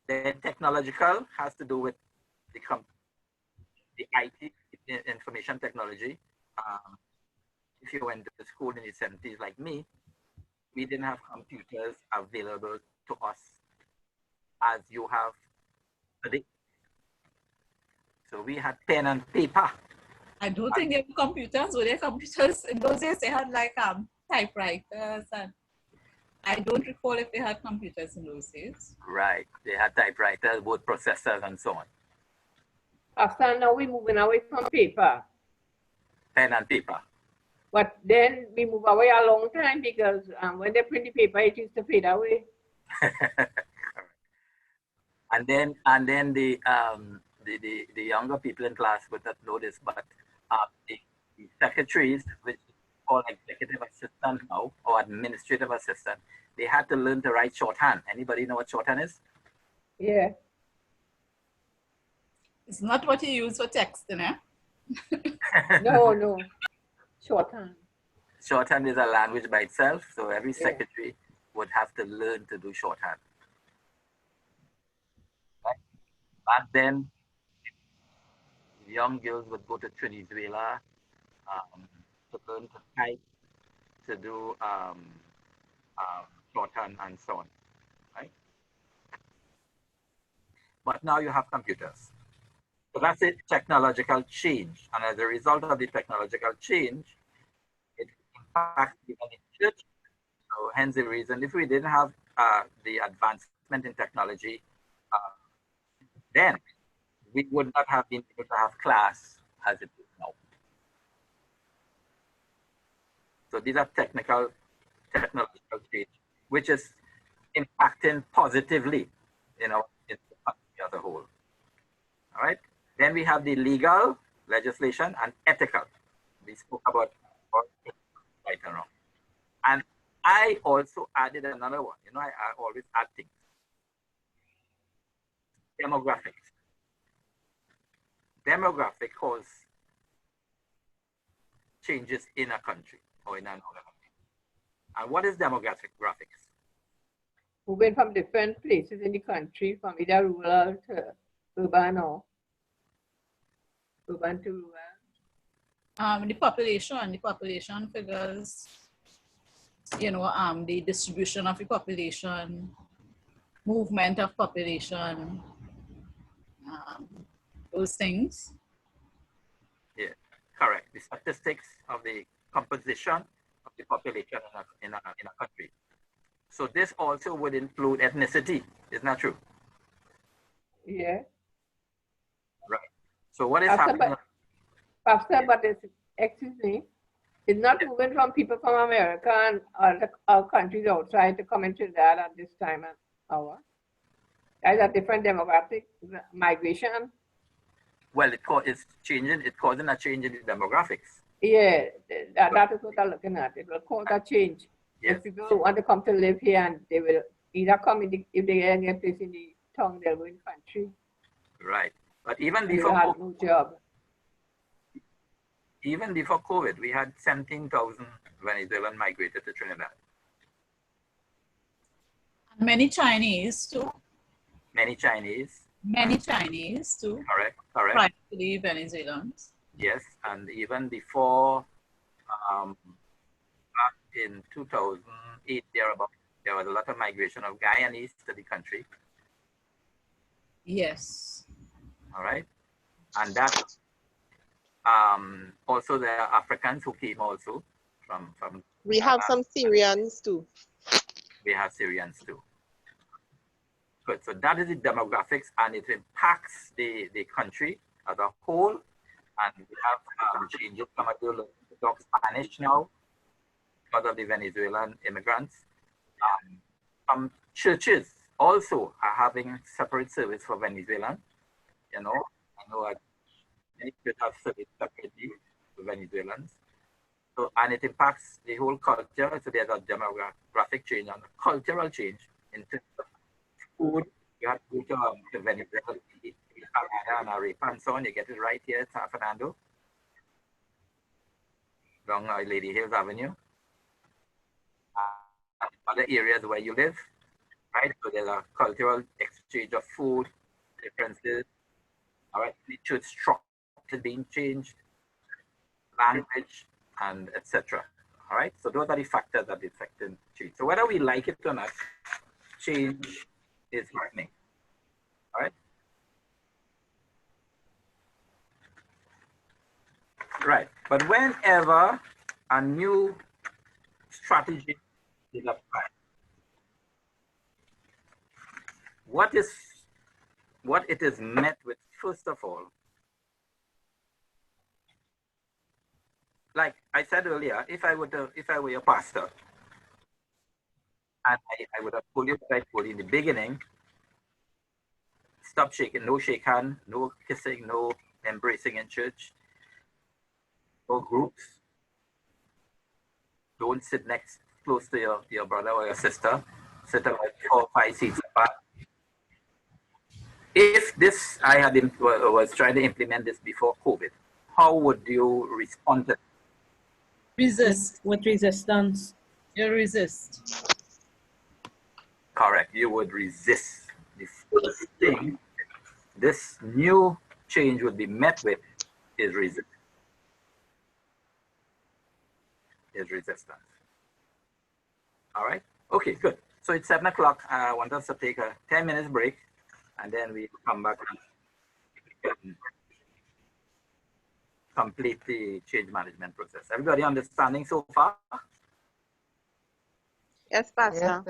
Then technological has to do with the IT, information technology. If you went to school in the 70s like me, we didn't have computers available to us as you have today. So we had pen and paper. I don't think they were computers. Were there computers? In those days, they had like typewriters, and I don't recall if they had computers in those days. Right. They had typewriters, word processors, and so on. After now, we're moving away from paper. Pen and paper. But then we move away a long time because when they print the paper, it used to fade away. and then the younger people in class would not know this, but the secretaries, which is called executive assistant now, or administrative assistant, they had to learn to write shorthand. Anybody know what shorthand is? Yeah. It's not what you use for texting, eh? No. Shorthand. Shorthand is a language by itself, so every secretary would have to learn to do shorthand. Right? Back then, young girls would go to Venezuela to learn to type, to do shorthand and so on. Right? But now you have computers. So that's a technological change. And as a result of the technological change, it impacts even in church. So hence the reason, if we didn't have the advancement in technology, then we would not have been able to have class as it is now. So these are technological change, which is impacting positively, in the country as a whole. All right. Then we have the legal legislation and ethical. We spoke about right and wrong. And I also added another one. I always add things. Demographics. Demographic cause changes in a country or in another country. And what is demographics? Moving from different places in the country, from either rural to urban or urban to rural. The population figures, the distribution of the population, movement of population, those things. Yeah, correct. The statistics of the composition of the population in a country. So this also would include ethnicity. Isn't that true? Yeah. Right. So what is happening? Pastor, but excuse me, it's not moving from people from America and other countries outside to come into that at this time and hour. There's a different demographic migration. Well, it's changing. It's causing a change in the demographics. Yeah, that is what I'm looking at. It will cause a change. Yes. If people want to come to live here, and they will either come if they get a place in the town, they'll go in the country. Right. But even They before will have no job. Even before COVID, we had 17,000 Venezuelans migrated to Trinidad. Many Chinese too. Many Chinese. Many Chinese too. Correct. Primarily Venezuelans. Yes, and even before, back in 2008, there was a lot of migration of Guyanese to the country. Yes. All right, and that also there are Africans who came also from. We have some Syrians too. We have Syrians too. Good. So that is the demographics, and it impacts the country as a whole. And we have changes. Some of you talk Spanish now because of the Venezuelan immigrants. Some churches also are having separate service for Venezuelans. I know many churches have service separately for Venezuelans. So, and it impacts the whole culture. So there's a demographic change and a cultural change in terms of food. You have to go to Venezuela, Calada and Arepa and so on. You get it right here at San Fernando, along Lady Hills Avenue. And other areas where you live, right? So there's a cultural exchange of food, differences. All right, the church structure being changed, language, and etc. All right, so those are the factors that affect change. So whether we like it or not, change is happening. All right. Right, but whenever a new strategy is applied, what it is met with, first of all, like I said earlier, if I were your pastor, and I would have told you what I told you in the beginning, stop shaking, no shake hand, no kissing, no embracing in church, no groups, don't sit close to your brother or your sister, sit about 4 or 5 seats apart. If this, was trying to implement this before COVID, how would you respond to it? Resist. With resistance. You resist. Correct, you would resist. The first thing this new change would be met with is resistance. All right, okay, good. So it's 7 o'clock. I want us to take a 10 minutes break, and then we come back and complete the change management process. Everybody understanding so far? Yes, Pastor.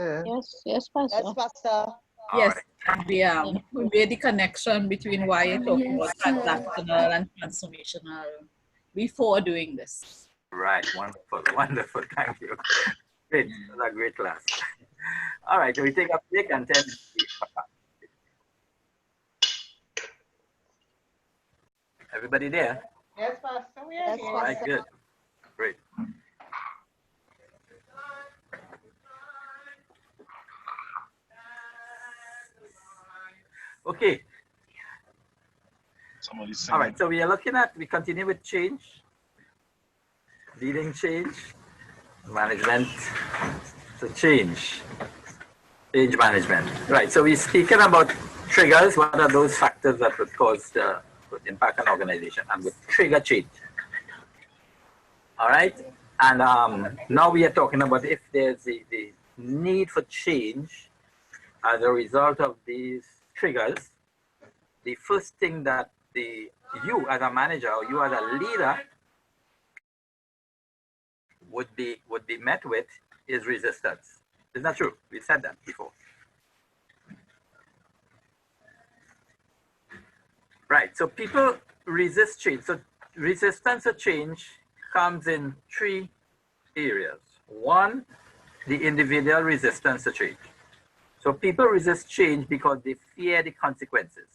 Yes, Pastor. Yes, Pastor. Yes, and we made the connection between why you're talking about transactional and transformational before doing this. Right, wonderful, wonderful, thank you. Great, that was a great class. All right, so we take a break and then everybody there? Yes, Pastor, we are Yes, here. All right, good, great. Okay. All right, so we are we continue with change, leading change, management, so change management. Right, so we're speaking about triggers. What are those factors that would cause would impact an organization and would trigger change? All right, and now we are talking about if there's the need for change as a result of these triggers. The first thing that you as a manager or you as a leader would be met with is resistance. Isn't that true? We said that before. Right, so people resist change. So resistance to change comes in 3 areas. One, the individual resistance to change. So people resist change because they fear the consequences.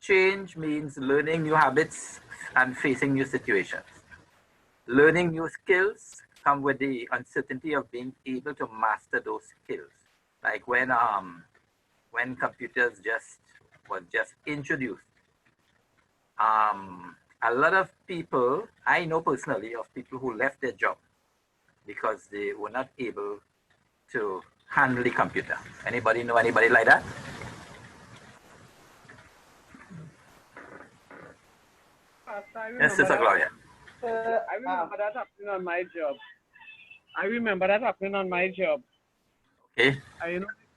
Change means learning new habits and facing new situations. Learning new skills come with the uncertainty of being able to master those skills. Like when computers was just introduced. A lot of people, I know personally of people who left their job because they were not able to handle the computer. Anybody know anybody like that? Yes, Sister Gloria. I remember that happening on my job. Okay.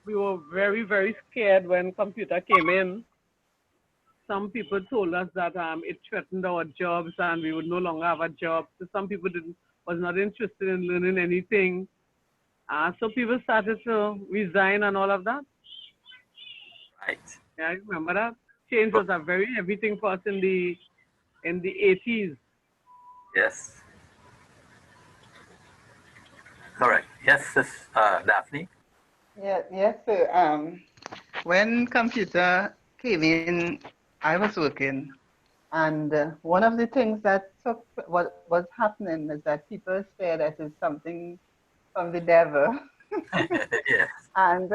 We were very, very scared when computer came in. Some people told us that it threatened our jobs and we would no longer have a job. So some people was not interested in learning anything. So people started to resign and all of that. Right. Yeah, I remember that. Change was a very heavy thing for us in the 80s. Yes. Correct. Yes, Daphne. Yes, sir. When computer came in, I was working, and one of the things that what was happening is that people said that it's something from the devil. Yes. And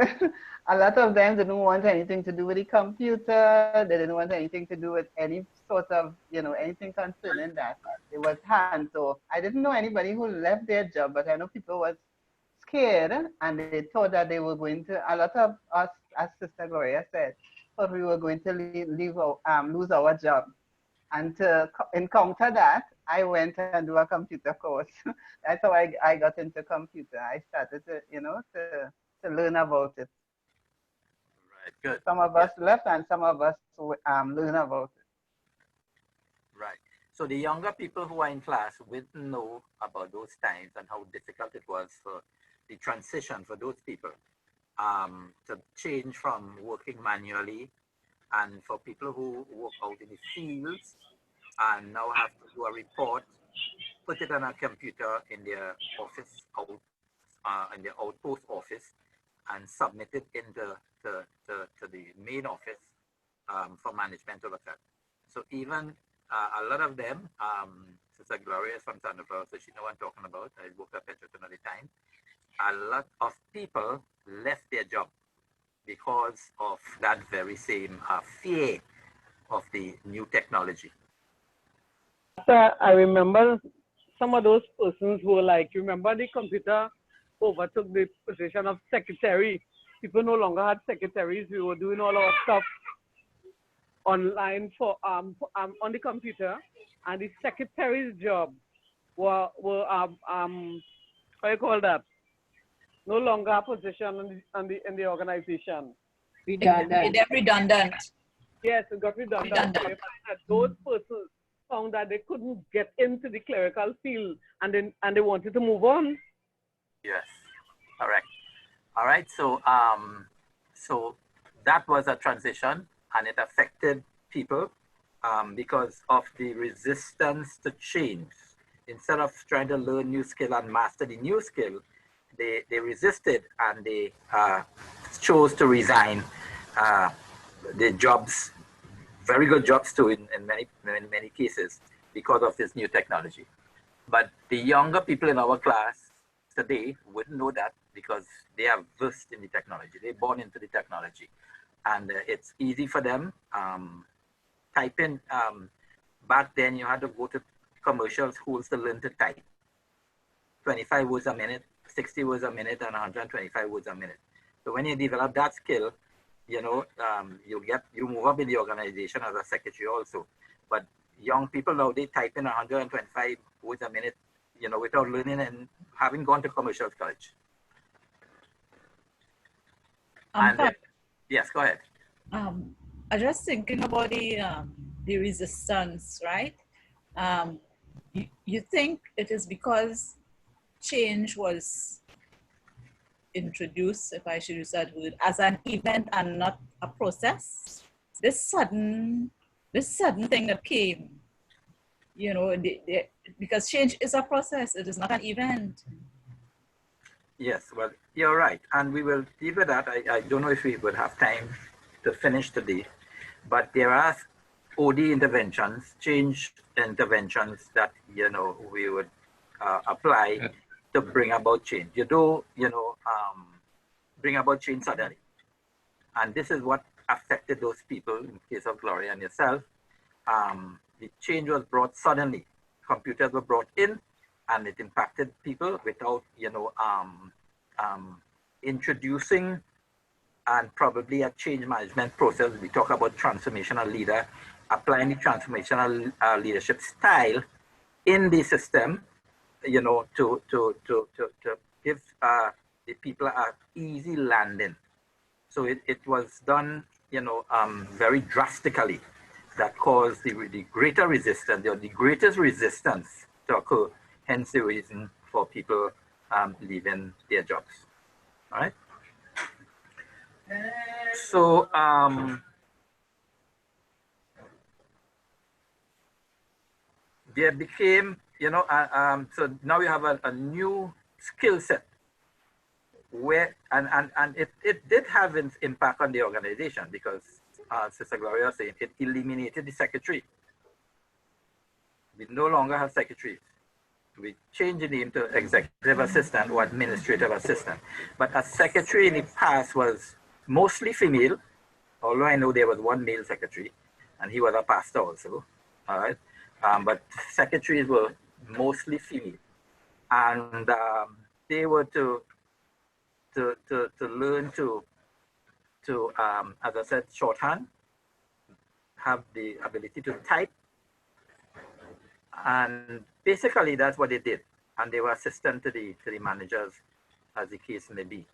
a lot of them didn't want anything to do with the computer. They didn't want anything to do with any sort of, anything concerning that. It was hands off. I didn't know anybody who left their job, but I know people was scared and they thought that they were going to, a lot of us, as Sister Gloria said, thought we were going to lose our job. And to encounter that, I went and do a computer course. That's how I got into computer. I started to, to learn about it. Right, good. Some of us left and some of us learn about it. Right. So the younger people who are in class wouldn't know about those times and how difficult it was for the transition for those people to change from working manually, and for people who work out in the fields and now have to do a report, put it on a computer in their office, in their outpost office, and submit it into to the main office for management to look at. So even a lot of them, Sister Gloria is from Santa Claus, so she knows what I'm talking about. I worked at Petroton at the time. A lot of people left their job because of that very same fear of the new technology. I remember some of those persons who were like, remember the computer overtook the position of secretary. People no longer had secretaries. We were doing all our stuff online on the computer, and the secretary's job were how you call that? No longer a position in the organization. Redundant. Redundant. Yes, it got redundant. Those persons found that they couldn't get into the clerical field, and they wanted to move on. Yes, correct. All right. So so that was a transition, and it affected people because of the resistance to change. Instead of trying to learn new skill and master the new skill, they resisted and they chose to resign their jobs, very good jobs too in many cases, because of this new technology. But the younger people in our class today wouldn't know that because they are versed in the technology. They're born into the technology. And it's easy for them. Type in, back then you had to go to commercial schools to learn to type. 25 words a minute, 60 words a minute, and 125 words a minute. So when you develop that skill, you move up in the organization as a secretary also. But young people now, they type in 125 words a minute, without learning and having gone to commercial college. Yes, go ahead. I'm just thinking about the resistance, right? You think it is because change was introduced, if I should use that word, as an event and not a process? This sudden thing that came, because change is a process, it is not an event. Yes, well, you're right. And we will deal with that. I don't know if we would have time to finish today, but there are OD interventions, change interventions that, we would apply to bring about change. Bring about change suddenly. And this is what affected those people in case of Gloria and yourself. The change was brought suddenly. Computers were brought in and it impacted people without, introducing and probably a change management process. We talk about transformational leader, applying the transformational leadership style in the system, to give the people an easy landing. So it was done, very drastically, that caused the greater resistance, the greatest resistance to occur, hence the reason for people leaving their jobs. All right. So there became, so now we have a new skill set where, and it did have an impact on the organization because Sister Gloria was saying it eliminated the secretary. We no longer have secretaries. we changed the name to executive assistant or administrative assistant. But a secretary in the past was mostly female, although I know there was one male secretary, and he was a pastor also. All right, but secretaries were mostly female, and they were to learn to as I said, shorthand, have the ability to type, and basically that's what they did, and they were assistant to the managers, as the case may be.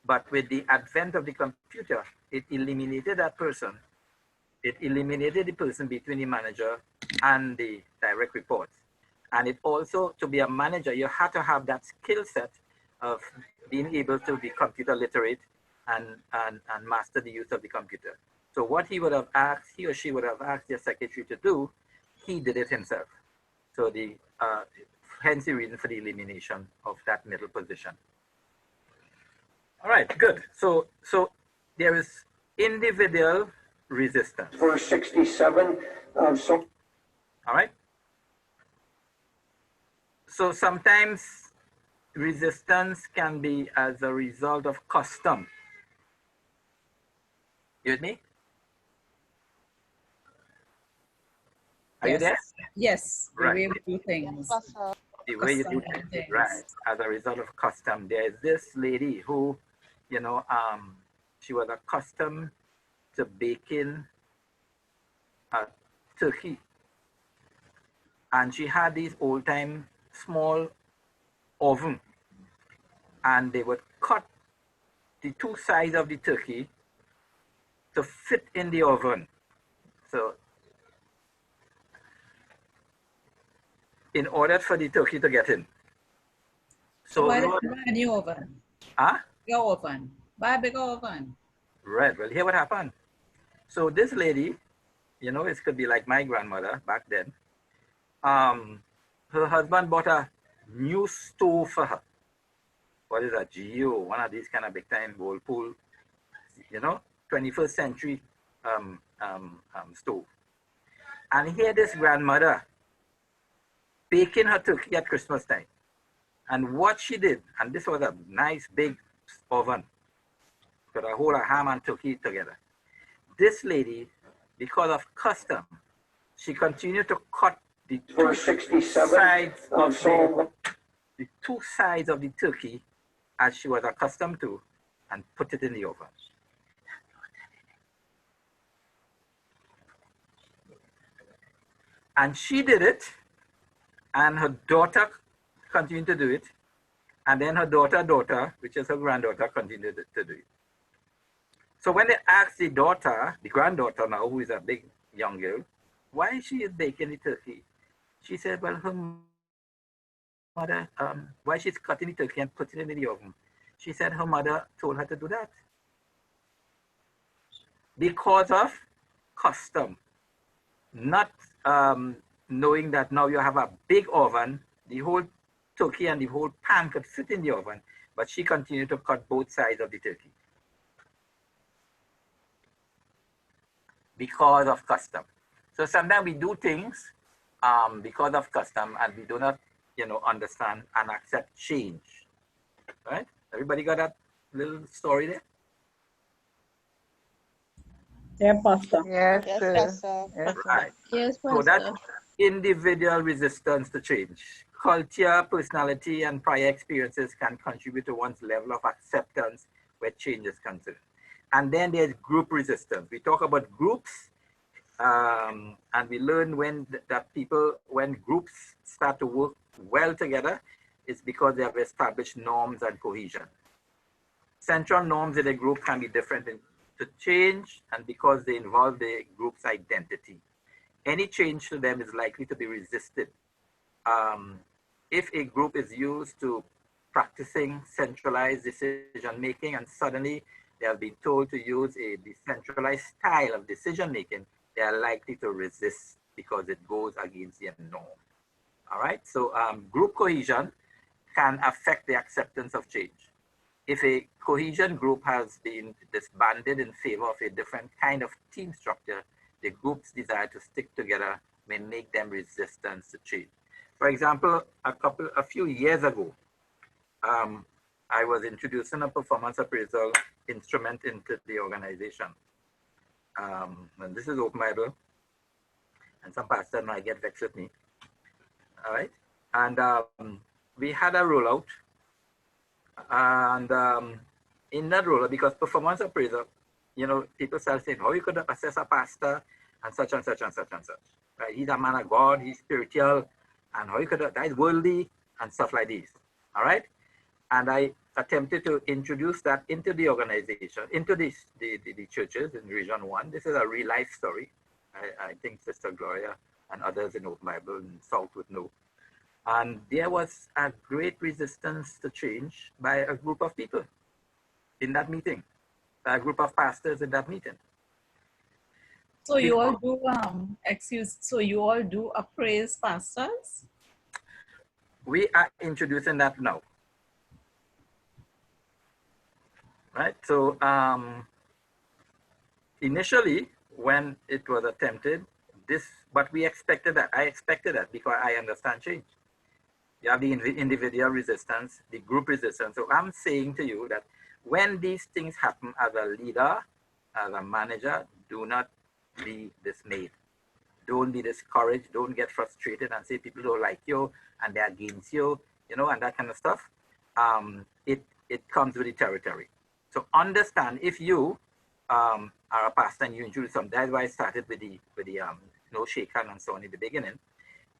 But with the advent of the computer, it eliminated that person. It eliminated the person between the manager and the direct reports. And it also, to be a manager, you have to have that skill set of being able to be computer literate and master the use of the computer. So what he would have asked, he or she would have asked their secretary to do, he did it himself. So hence the reason for the elimination of that middle position. All right, good. So there is individual resistance. For 67, all right. So sometimes resistance can be as a result of custom. You with me? Are you there? Yes, the Right. way we do things. The way you do things, right? As a result of custom. There is this lady who, you know, she was accustomed to baking turkey. And she had these old-time small oven. And they would cut the two sides of the turkey to fit in the oven. So in order for the turkey to get in. So why buy a new oven? Huh? Your oven. Buy a bigger oven. Right. Well, here what happened. So this lady, you know, it could be like my grandmother back then. Her husband bought a new stove for her. What is a Geo? One of these kind of big time Whirlpool, you know, 21st century stove. And here this grandmother baking her turkey at Christmas time. And what she did, and this was a nice big oven, got a whole ham and turkey together. This lady, because of custom, she continued to cut the two sides of the two sides of the turkey as she was accustomed to, and put it in the oven. And she did it, and her daughter continued to do it, and then her daughter, which is her granddaughter, continued to do it. So when they asked the daughter, the granddaughter now, who is a big young girl, why she is baking the turkey, she said, well, her mother, why she's cutting the turkey and putting it in the oven. She said her mother told her to do that. Because of custom, not knowing that now you have a big oven, the whole turkey and the whole pan could fit in the oven, but she continued to cut both sides of the turkey. Because of custom. So sometimes we do things because of custom, and we do not, you know, understand and accept change. Right? Everybody got that little story there? Yeah, Pastor. Yes, Yes, sir. Pastor. Yes, Right. Yes, So that's individual resistance to change. Culture, personality, and prior experiences can contribute to one's level of acceptance where change is concerned. And then there's group resistance. We talk about groups, and we learn when groups start to work well together, it's because they have established norms and cohesion. Central norms in a group can be different to change, and because they involve the group's identity. Any change to them is likely to be resisted. If a group is used to practicing centralized decision-making and suddenly they have been told to use a decentralized style of decision-making, they are likely to resist because it goes against their norm. All right, so group cohesion can affect the acceptance of change. If a cohesion group has been disbanded in favor of a different kind of team structure, the group's desire to stick together may make them resistant to change. For example, a few years ago, I was introducing a performance appraisal instrument into the organization. And this is Open Bible, and some pastors might get vexed with me. All right, and we had a rollout, and in that rollout, because performance appraisal, you know, people start saying, how you could assess a pastor and such and such and such and such. Right? He's a man of God, he's spiritual, and how you could, that is worldly and stuff like this. All right, and I attempted to introduce that into the organization, into the churches in Region 1. This is a real life story. I think Sister Gloria and others in Open Bible and South would know. And there was a great resistance to change by a group of people in that meeting, a group of pastors in that meeting. So you all do, so you all do appraise pastors? We are introducing that now. Right, so initially when it was attempted, but we expected that. I expected that because I understand change. You have the individual resistance, the group resistance. So I'm saying to you that when these things happen as a leader, as a manager, do not be dismayed. Don't be discouraged. Don't get frustrated and say people don't like you and they're against you, you know, and that kind of stuff. It comes with the territory. So understand, if you are a pastor and you introduce some, that's why I started with the no shake hand and so on in the beginning.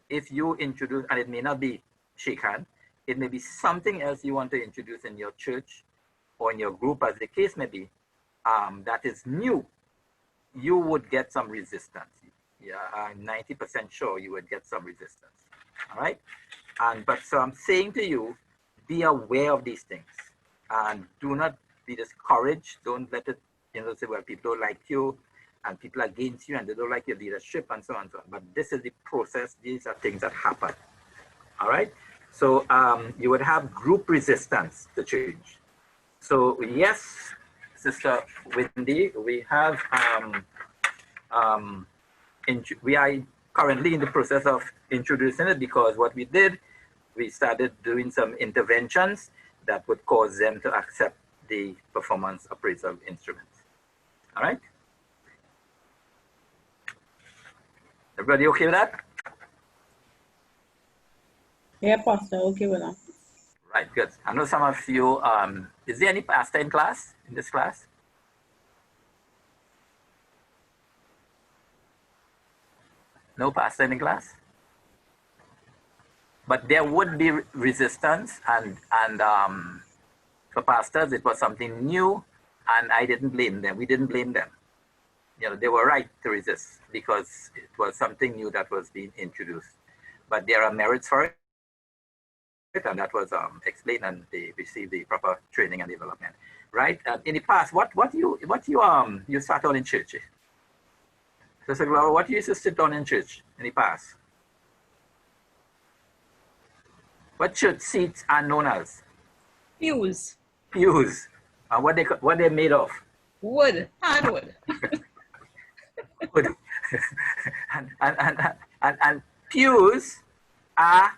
If you introduce, and it may not be shake hand, it may be something else you want to introduce in your church or in your group, as the case may be, that is new, you would get some resistance. Yeah, I'm 90% sure you would get some resistance. All right, but so I'm saying to you, be aware of these things and do not be discouraged. Don't let it, you know, say, well, people don't like you and people are against you and they don't like your leadership and so on and so on. But this is the process. These are things that happen. All right. So you would have group resistance to change. So yes, Sister Wendy, we have we are currently in the process of introducing it, because what we did, we started doing some interventions that would cause them to accept the performance appraisal instruments. All right. Everybody okay with that? Yeah, Pastor, okay with that. Right, good. I know some of you, is there any pastor in class, in this class? No pastor in the class? But there would be resistance, and for pastors, it was something new, and I didn't blame them. We didn't blame them. You know, they were right to resist because it was something new that was being introduced. But there are merits for it, and that was explained, and they received the proper training and development. Right? In the past, what you sat on in church? Sister Gloria, what you used to sit on in church in the past? What church seats are known as? Pews. Pews. And what they're made of? Wood, hardwood. Wood. and pews are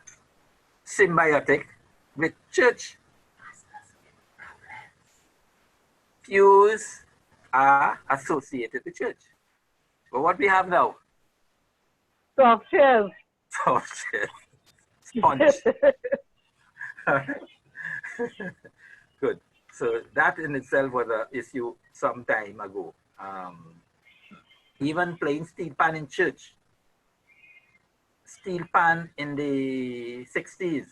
symbiotic with church. Pews are associated with church. But what we have now? Soft chairs. Soft chairs. Sponge. Good. So that in itself was an issue some time ago. Even playing steel pan in church. Steel pan in the 60s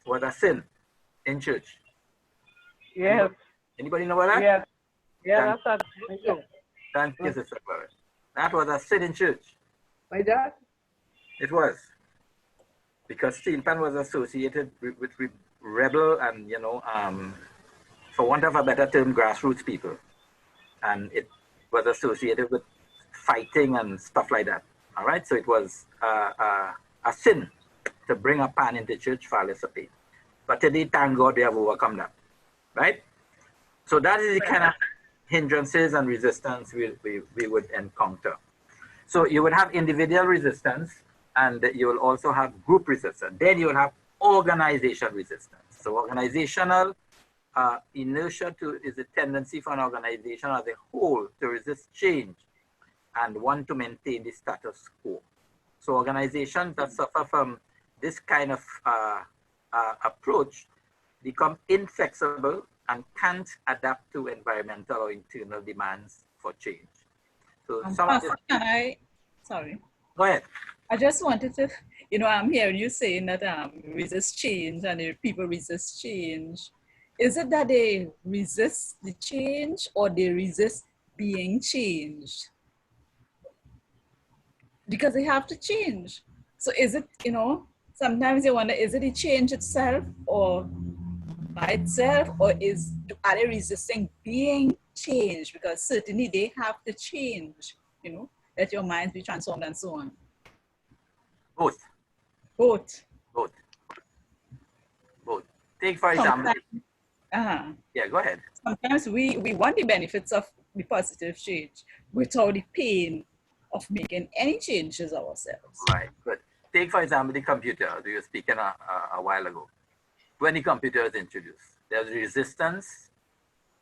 was a sin in church. Yes. Anybody know about that? Yes. Yeah, that's true. Thank you, Sister Gloria. That was a sin in church. Why that? It was. Because steel pan was associated with rebel and, you know, for want of a better term, grassroots people. And it was associated with fighting and stuff like that. All right, so it was a sin to bring a pan into church for less of it. But today, thank God, we have overcome that. Right? So that is the kind of hindrances and resistance we would encounter. So you would have individual resistance, and you will also have group resistance. Then you will have organization resistance. So organizational inertia is a tendency for an organization as a whole to resist change and want to maintain the status quo. So organizations that suffer from this kind of approach become inflexible and can't adapt to environmental or internal demands for change. So Pastor, can I, sorry. Go ahead. I just wanted to, I'm hearing you saying that resist change and people resist change. Is it that they resist the change or they resist being changed? Because they have to change. So is it, sometimes you wonder, is it the change itself or by itself, or are they resisting being changed? Because certainly they have to change, let your minds be transformed and so on. Both. Both. Both. Both. Take for example. Yeah, go ahead. Sometimes we want the benefits of the positive change without the pain of making any changes ourselves. Right, good. Take for example the computer we were speaking a while ago. When the computer is introduced, there's resistance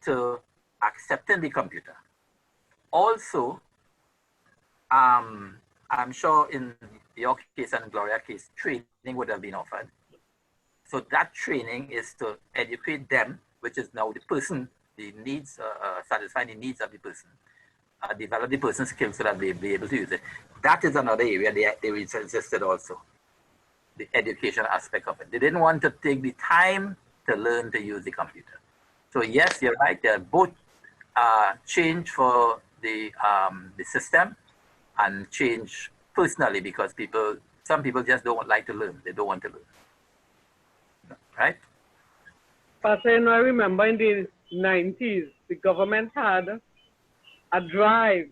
to accepting the computer. Also, I'm sure in your case and Gloria's case, training would have been offered. So that training is to educate them, which is now the person, the needs, satisfying the needs of the person, develop the person's skills so that they'll be able to use it. That is another area they resisted also, the education aspect of it. They didn't want to take the time to learn to use the computer. So yes, you're right, there are both change for the system and change personally, because some people just don't like to learn. They don't want to learn, right? Pastor, I remember in the 90s, the government had a drive,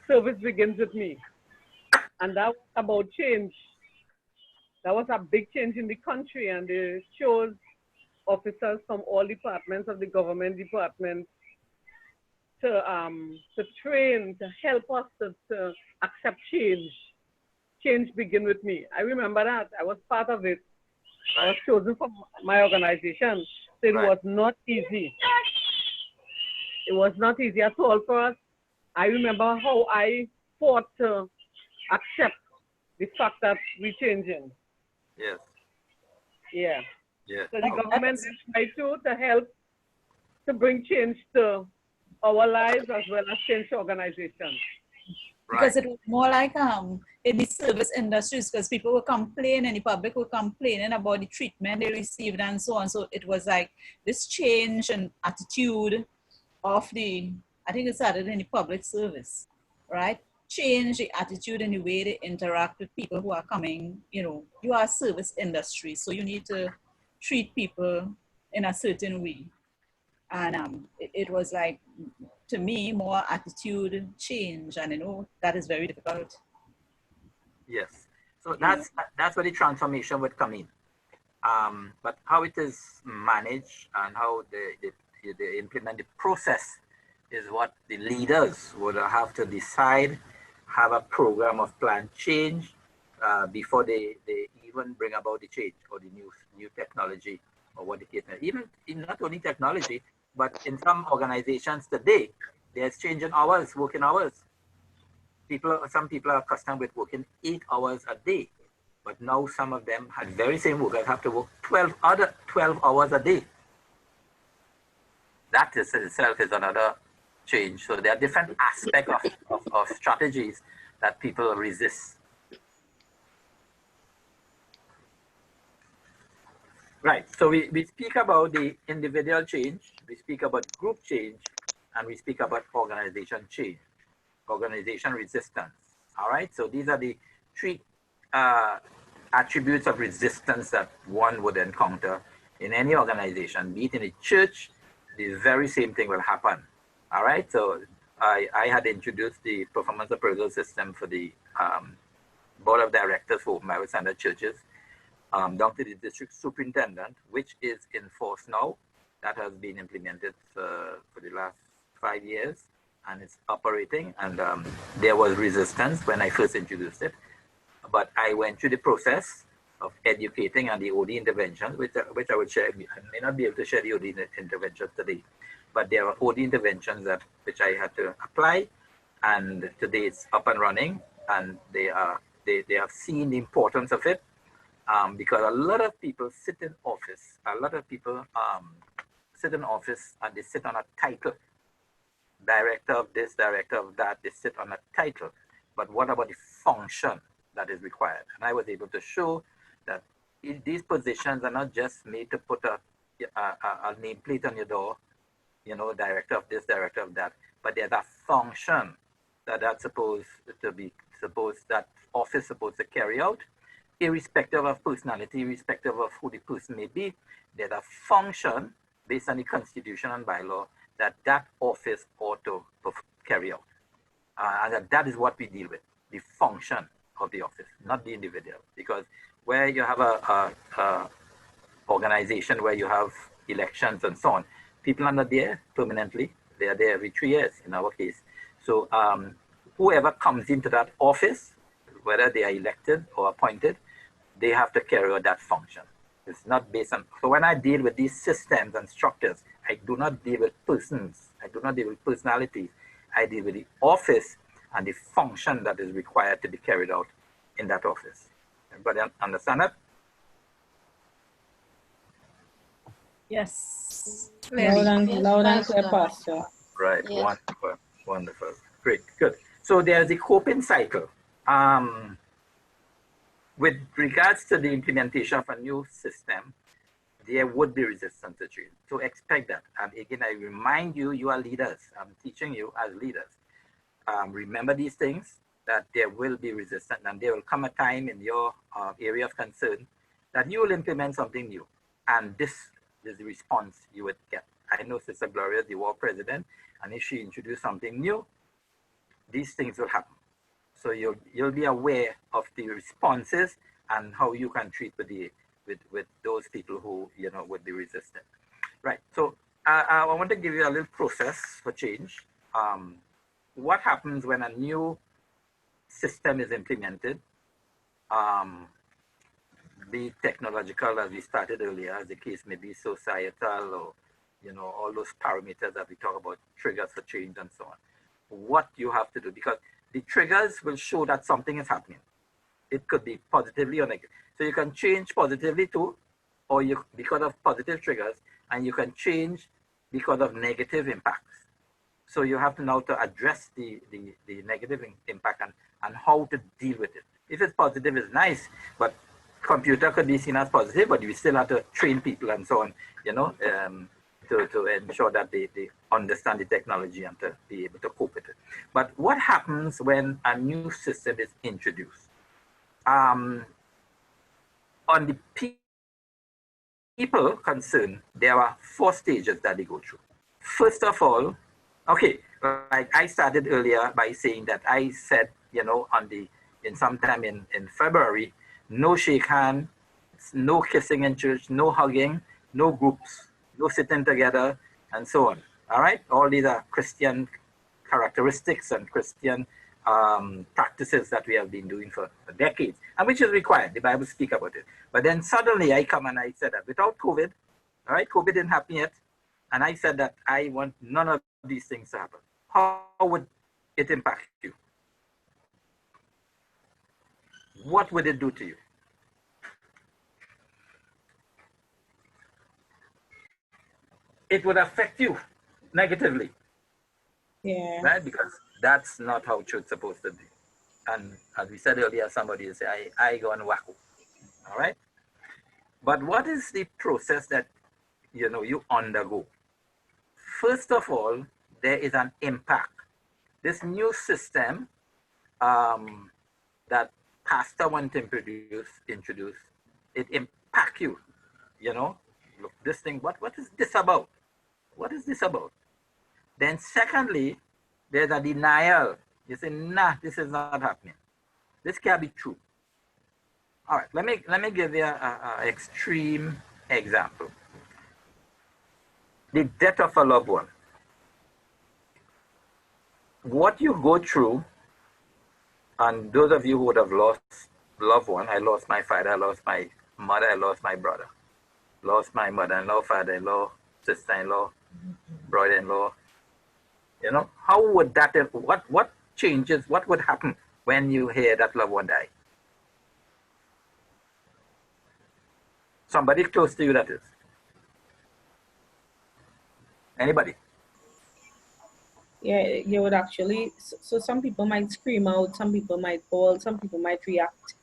service begins with me. And that was about change. That was a big change in the country, and they chose officers from all departments of the government department to train, to help us to accept change. Change begin with me. I remember that. I was part of it. I was chosen for my organization. So it was not easy. It was not easy at all for us. I remember how I fought to accept the fact that we're changing. Yes. Yeah. Yes. So the government is trying to help to bring change to our lives as well as change to organizations. Because it was more like in the service industries, because people were complaining, the public were complaining about the treatment they received and so on. So it was like this change and attitude of I think it started in the public service, right? Change the attitude and the way they interact with people who are coming, you are a service industry, so you need to treat people in a certain way. And it was like, to me, more attitude change, and that is very difficult. Yes, so that's where the transformation would come in. But how it is managed and how they implement the process is what the leaders would have to decide, have a program of planned change before they even bring about the change or the new technology or what the case may be. Even in not only technology, but in some organizations today, there's change in hours, working hours. Some people are accustomed with working 8 hours a day, but now some of them had very same workers have to work 12 hours a day. That itself is another change. So there are different aspects of strategies that people resist. Right, so we speak about the individual change, we speak about group change, and we speak about organization change, organization resistance. All right, so these are the 3 attributes of resistance that one would encounter in any organization, be it in a church, the very same thing will happen. All right, so I had introduced the performance appraisal system for the board of directors for Open Bible Standard churches, down to the district superintendent, which is in force now. That has been implemented for the last 5 years, and it's operating. And there was resistance when I first introduced it, but I went through the process of educating on the OD interventions, which I would share. I may not be able to share the OD interventions today, but there are OD interventions which I had to apply, and today it's up and running, and they have seen the importance of it, because a lot of people sit in office. A lot of people sit in office and they sit on a title, director of this, director of that. They sit on a title, but what about the function that is required? And I was able to show that these positions are not just made to put a nameplate on your door, you know, director of this, director of that, but there's a function that supposed that office supposed to carry out, irrespective of personality, irrespective of who the person may be. There's a function based on the Constitution and bylaw that office ought to carry out, and that is what we deal with: the function of the office, not the individual. Because where you have a organization where you have elections and so on, people are not there permanently. They are there every 3 years in our case. So whoever comes into that office, whether they are elected or appointed, they have to carry out that function. It's not based on, so when I deal with these systems and structures, I do not deal with persons. I do not deal with personalities. I deal with the office and the function that is required to be carried out in that office. Everybody understand that? Yes. Loud and clear, Pastor. Right, Yes. wonderful, wonderful. Great, good. So there's the coping cycle. With regards to the implementation of a new system, there would be resistance to change. So expect that. And again, I remind you, you are leaders. I'm teaching you as leaders. Remember these things, that there will be resistance, and there will come a time in your area of concern that you will implement something new. And this is the response you would get. I know Sister Gloria is the war president, and if she introduced something new, these things will happen. So you'll be aware of the responses and how you can treat with those people who, you know, would be resistant. Right. So I want to give you a little process for change. What happens when a new system is implemented? Be technological, as we started earlier, as the case may be societal, or, you know, all those parameters that we talk about, triggers for change and so on. What you have to do, because the triggers will show that something is happening. It could be positively or negative. So you can change positively too, or you because of positive triggers, and you can change because of negative impacts. So you have to now to address the negative impact and how to deal with it. If it's positive, it's nice, but computer could be seen as positive, but you still have to train people and so on, you know, to ensure that they understand the technology and to be able to cope with it. But what happens when a new system is introduced? On the people concerned, there are 4 stages that they go through. First of all, okay, like I started earlier by saying that I said, you know, sometime in February, no shake hand, no kissing in church, no hugging, no groups, no sitting together, and so on. All right, all these are Christian characteristics and Christian practices that we have been doing for decades, and which is required. The Bible speaks about it. But then suddenly I come and I said that without COVID, all right, COVID didn't happen yet, and I said that I want none of these things to happen. How would it impact you? What would it do to you? It would affect you negatively. Yeah. Right? Because that's not how church is supposed to be. And as we said earlier, somebody will say, I go on wacko. All right? But what is the process that, you know, you undergo? First of all, there is an impact. This new system that Pastor wants to introduce, it impacts you, you know. Look, this thing, what is this about? What is this about? Then secondly, there's a denial. You say, nah, this is not happening. This can't be true. All right, let me give you an extreme example. The death of a loved one. What you go through, and those of you who would have lost loved one. I lost my father, I lost my mother, I lost my brother, lost my mother-in-law, father-in-law, sister-in-law, brother-in-law. You know, how would that, what changes, what would happen when you hear that loved one die? Somebody close to you, that is. Anybody? Yeah, you would actually, so some people might scream out, some people might bawl, some people might react,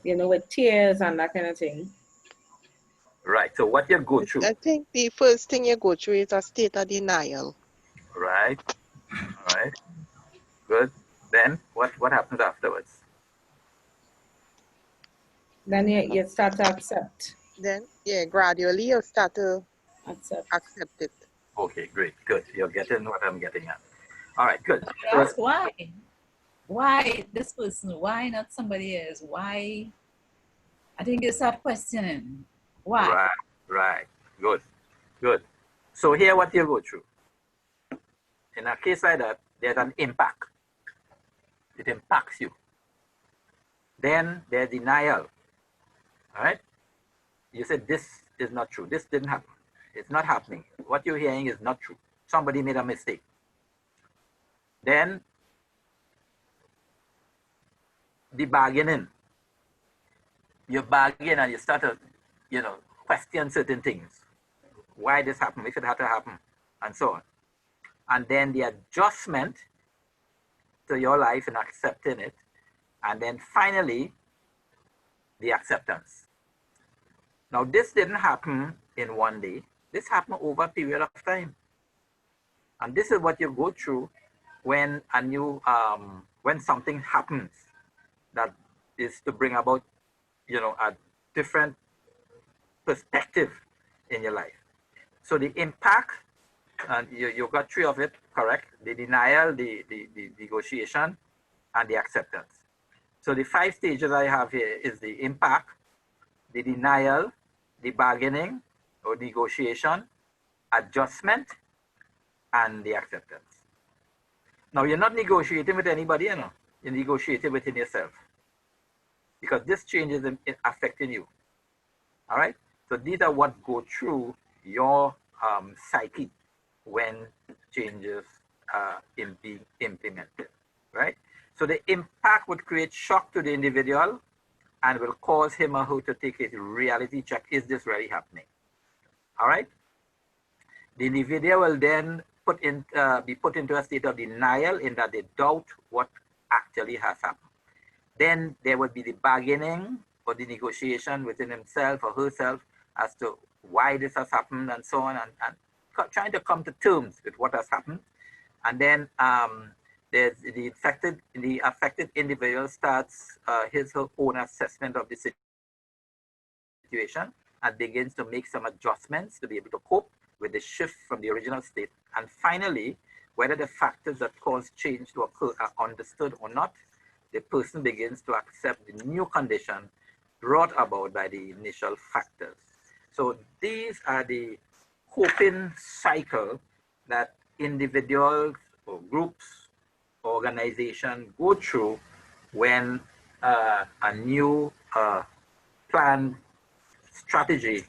you know, with tears and that kind of thing. Right, so what you go through? I think the first thing you go through is a state of denial. Right, all right, good. Then what happens afterwards? Then you start to accept. Then, yeah, gradually you start to accept it. Okay, great, good. You're getting what I'm getting at. All right, good. That's why. Why this person? Why not somebody else? Why? I think you start questioning. Why? Right, good, good. So here what you go through. In a case like that, there's an impact. It impacts you. Then there's denial. All right? You said this is not true. This didn't happen. It's not happening. What you're hearing is not true. Somebody made a mistake. Then the bargaining. You bargain and you start to, you know, question certain things. Why this happened, if it had to happen, and so on. And then the adjustment to your life and accepting it. And then finally, the acceptance. Now, this didn't happen in one day. This happened over a period of time. And this is what you go through when a new, when something happens that is to bring about, you know, a different perspective in your life. So the impact, and you got three of it, correct? The denial, the negotiation, and the acceptance. So the 5 stages I have here is the impact, the denial, the bargaining or negotiation, adjustment, and the acceptance. Now, you're not negotiating with anybody, you know. You're negotiating within yourself. Because this change is affecting you. All right? So these are what go through your psyche when changes are being implemented, right? So the impact would create shock to the individual and will cause him or her to take a reality check. Is this really happening? All right? The individual will then be put into a state of denial in that they doubt what actually has happened. Then there would be the bargaining or the negotiation within himself or herself as to why this has happened and so on, and trying to come to terms with what has happened. And then there's the affected individual starts his or her own assessment of the situation and begins to make some adjustments to be able to cope with the shift from the original state. And finally, whether the factors that cause change to occur are understood or not, the person begins to accept the new condition brought about by the initial factors. So these are the coping cycle that individuals or groups, organizations go through when a new plan strategy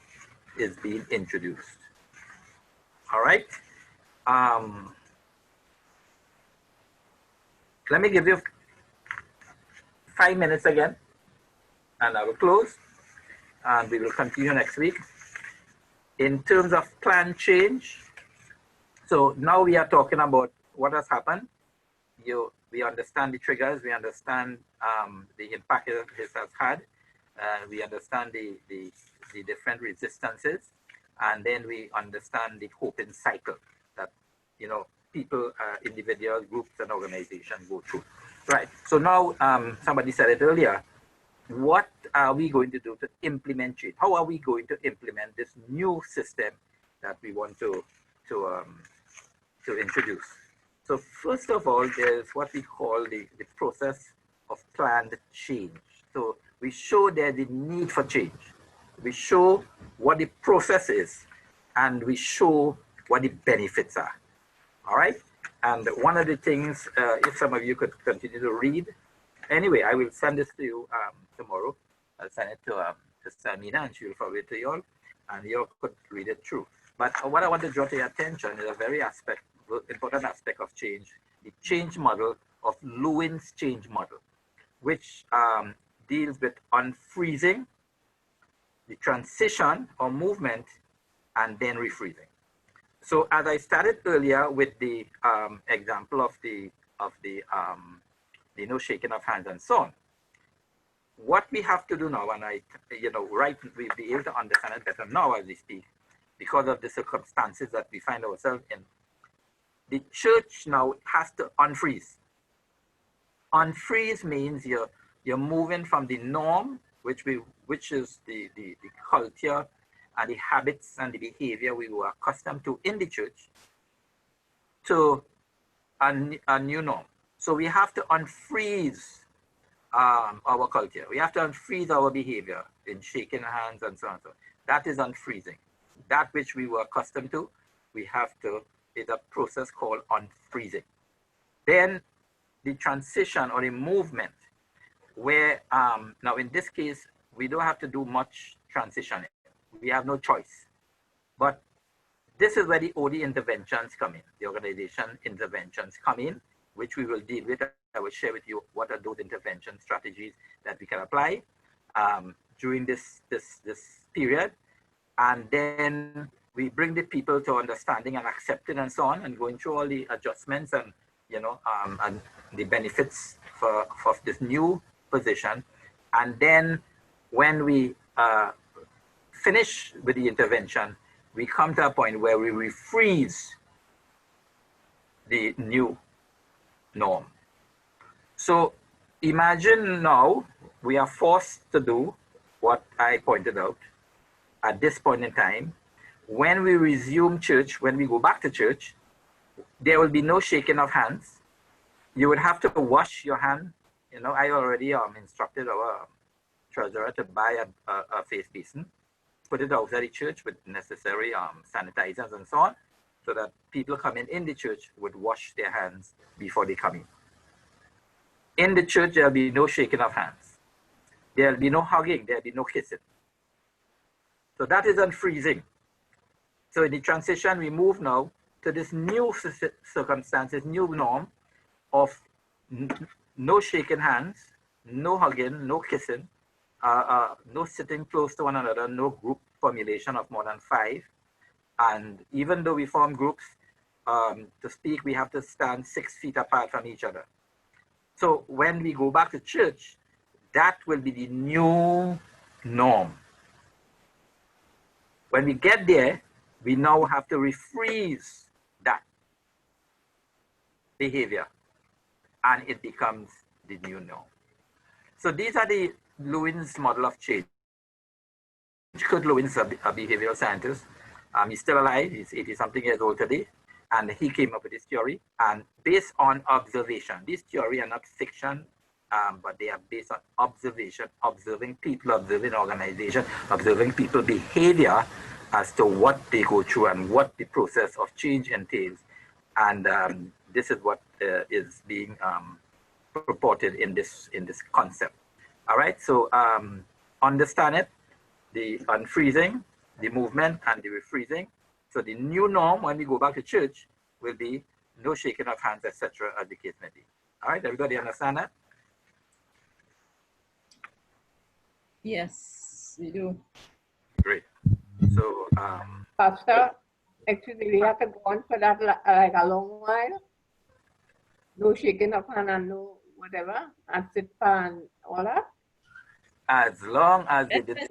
is being introduced. All right. Let me give you 5 minutes again, and I will close, and we will continue next week. In terms of plan change, so now we are talking about what has happened. We understand the triggers, we understand the impact it has had, we understand the different resistances, and then we understand the coping cycle that, you know, people, individuals, groups, and organizations go through. Right. So now, somebody said it earlier. What are we going to do to implement change? How are we going to implement this new system that we want to introduce? So first of all, there's what we call the process of planned change. So we show there's the need for change. We show what the process is, and we show what the benefits are. All right. And one of the things, if some of you could continue to read, Anyway, I will send this to you tomorrow. I'll send it to Samina, and she will forward it to you all, and you all could read it through. But what I want to draw to your attention is a very important aspect of change, the change model of Lewin's change model, which deals with unfreezing, the transition or movement, and then refreezing. So as I started earlier with the example of the no shaking of hands and so on, what we have to do now, and we'll be able to understand it better now as we speak, because of the circumstances that we find ourselves in. The church now has to unfreeze. Unfreeze means you're moving from the norm, which is the culture and the habits and the behavior we were accustomed to in the church, to a new norm. So we have to unfreeze our culture. We have to unfreeze our behavior in shaking hands and so on. That is unfreezing. That which we were accustomed to, we have to, is a process called unfreezing. Then the transition or the movement, where now in this case, we don't have to do much transitioning. We have no choice. But this is where the OD interventions come in, the organization interventions come in, which we will deal with. I will share with you what are those intervention strategies that we can apply during this period. And then we bring the people to understanding and accepting and so on, and going through all the adjustments and, and the benefits for this new position. And then when we finish with the intervention, we come to a point where we refreeze the new norm. So imagine now we are forced to do what I pointed out at this point in time. When we resume church, when we go back to church, there will be no shaking of hands. You would have to wash your hand. I already instructed our treasurer to buy a face basin, put it outside the church with necessary sanitizers and so on, so that people coming in the church would wash their hands before they come in. In the church, there'll be no shaking of hands. There'll be no hugging, there'll be no kissing. So that is unfreezing. So in the transition, we move now to this new circumstances, new norm of no shaking hands, no hugging, no kissing, no sitting close to one another, no group formulation of more than 5. And even though we form groups, to speak, we have to stand 6 feet apart from each other. So when we go back to church, that will be the new norm. When we get there, we now have to refreeze that behavior, and it becomes the new norm. So these are the Lewin's model of change. Kurt Lewin's a behavioral scientist. He's still alive. He's 80-something years old today. And he came up with this theory. And based on observation, this theory are not fiction, but they are based on observation, observing people, observing organization, observing people behavior as to what they go through and what the process of change entails. And this is what is being purported in this concept. All right, so understand it, the unfreezing, the movement, and the refreezing. So the new norm when we go back to church will be no shaking of hands, etc., as the case may be. All right, everybody understand that? Yes, we do. Great. So, Pastor, actually, we have to go on for that like a long while. No shaking of hand and no whatever, and sit and all that. As long as they didn't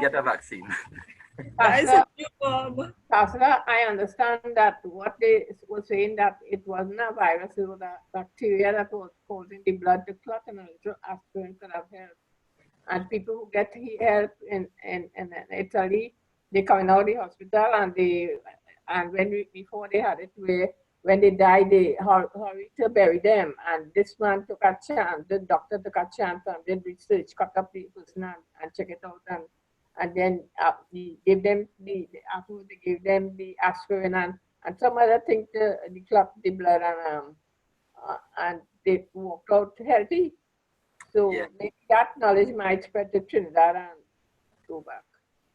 get a vaccine. Pastor, I understand that what they were saying, that it wasn't a virus, it was a bacteria that was causing the blood to clot, and a little aspirin could have helped. And people who get help in Italy, they coming out of the hospital, and before they had it, when they died, they hurried to bury them. And this man took a chance, the doctor took a chance and did research, cut up the person and check it out. And then he gave them afterwards they gave them the aspirin and some other thing to clot the blood and they walked out healthy. So maybe that knowledge might spread to Trinidad and go back.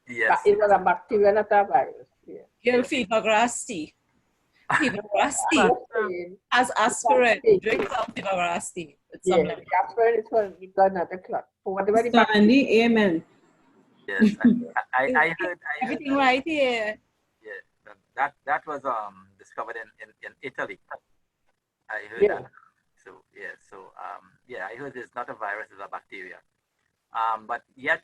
Yes. But it was a bacteria, not a virus. Yeah. Girl, fever grass tea. Fever grass tea. As aspirin, drink some fever grass tea. With some lemon. Aspirin is for the blood, not the clot. For whatever the Mr. Andy, amen. Yes, I heard everything right here. Yeah, that was discovered in Italy. I heard that. So yeah, I heard it's not a virus, it's a bacteria. But yet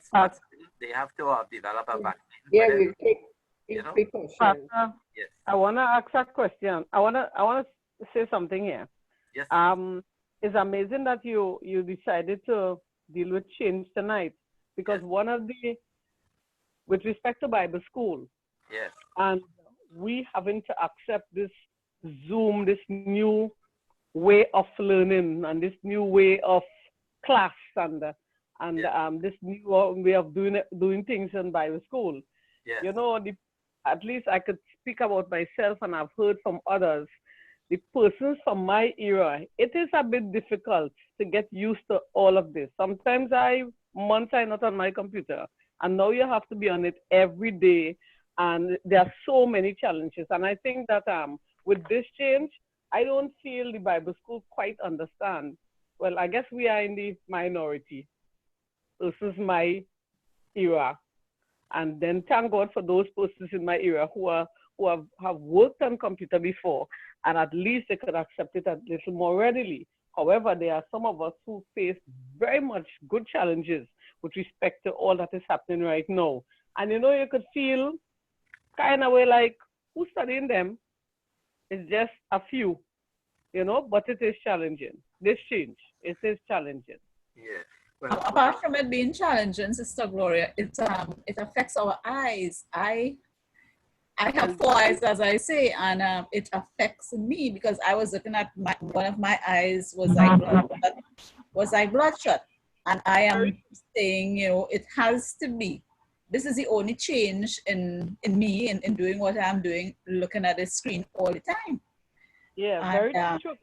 they have to develop a vaccine. Yeah, we take precautions. Yes. I wanna ask a question. I wanna say something here. Yes. It's amazing that you decided to deal with change tonight, because one of the, with respect to Bible school, yes, and we having to accept this Zoom, this new way of learning, and this new way of class, and this new way of doing things in Bible school. Yes. You know, at least I could speak about myself, and I've heard from others. The persons from my era, it is a bit difficult to get used to all of this. Sometimes months I'm not on my computer, and now you have to be on it every day, and there are so many challenges. And I think that with this change, I don't feel the Bible school quite understand. Well, I guess we are in the minority versus my era. And then thank God for those persons in my era who have worked on computer before, and at least they could accept it a little more readily. However, there are some of us who face very much good challenges with respect to all that is happening right now. And you know, you could feel kind of way like, who's studying them? It's just a few, you know, but it is challenging. This change, it is challenging. Yeah. Well, apart from it being challenging, Sister Gloria, it affects our eyes. I have 4 eyes, as I say, and it affects me because I was looking at one of my eyes was like bloodshot, and I am saying, you know, it has to be. This is the only change in me in doing what I'm doing, looking at the screen all the time. Yeah, very true.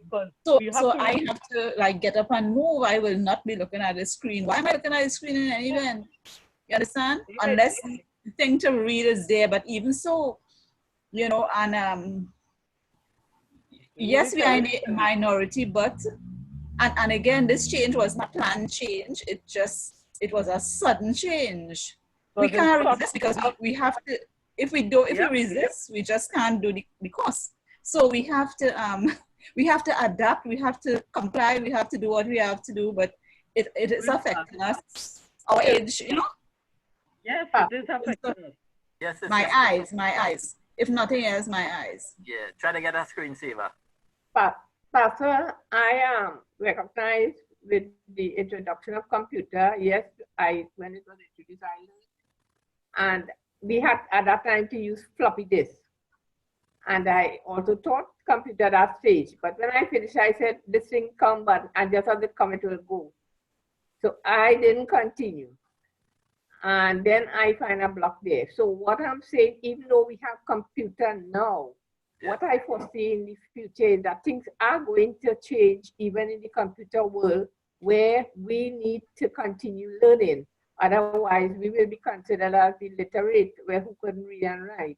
So I have to like get up and move. I will not be looking at the screen. Why am I looking at the screen in any event? You understand? Yeah, unless the thing to read is there. But even so, you know, and yes, we are in a minority, but and again, this change was not planned change. It was a sudden change. We can't resist because we have to. If we resist, we just can't do the course. So we have to adapt, we have to comply, we have to do what we have to do, but it is affecting us, our age, you know? Yes, it is affecting us. Yes, my eyes. If nothing else, my eyes. Yeah, try to get a screensaver. But Pastor, I recognize with the introduction of computer, yes, when it was introduced, and we had at that time to use floppy disks. And I also taught computer at that stage. But when I finished, I said, this thing come, but I just had the comment will go. So I didn't continue. And then I find a block there. So what I'm saying, even though we have computer now, what I foresee in the future is that things are going to change even in the computer world, where we need to continue learning. Otherwise, we will be considered as illiterate, who couldn't read and write.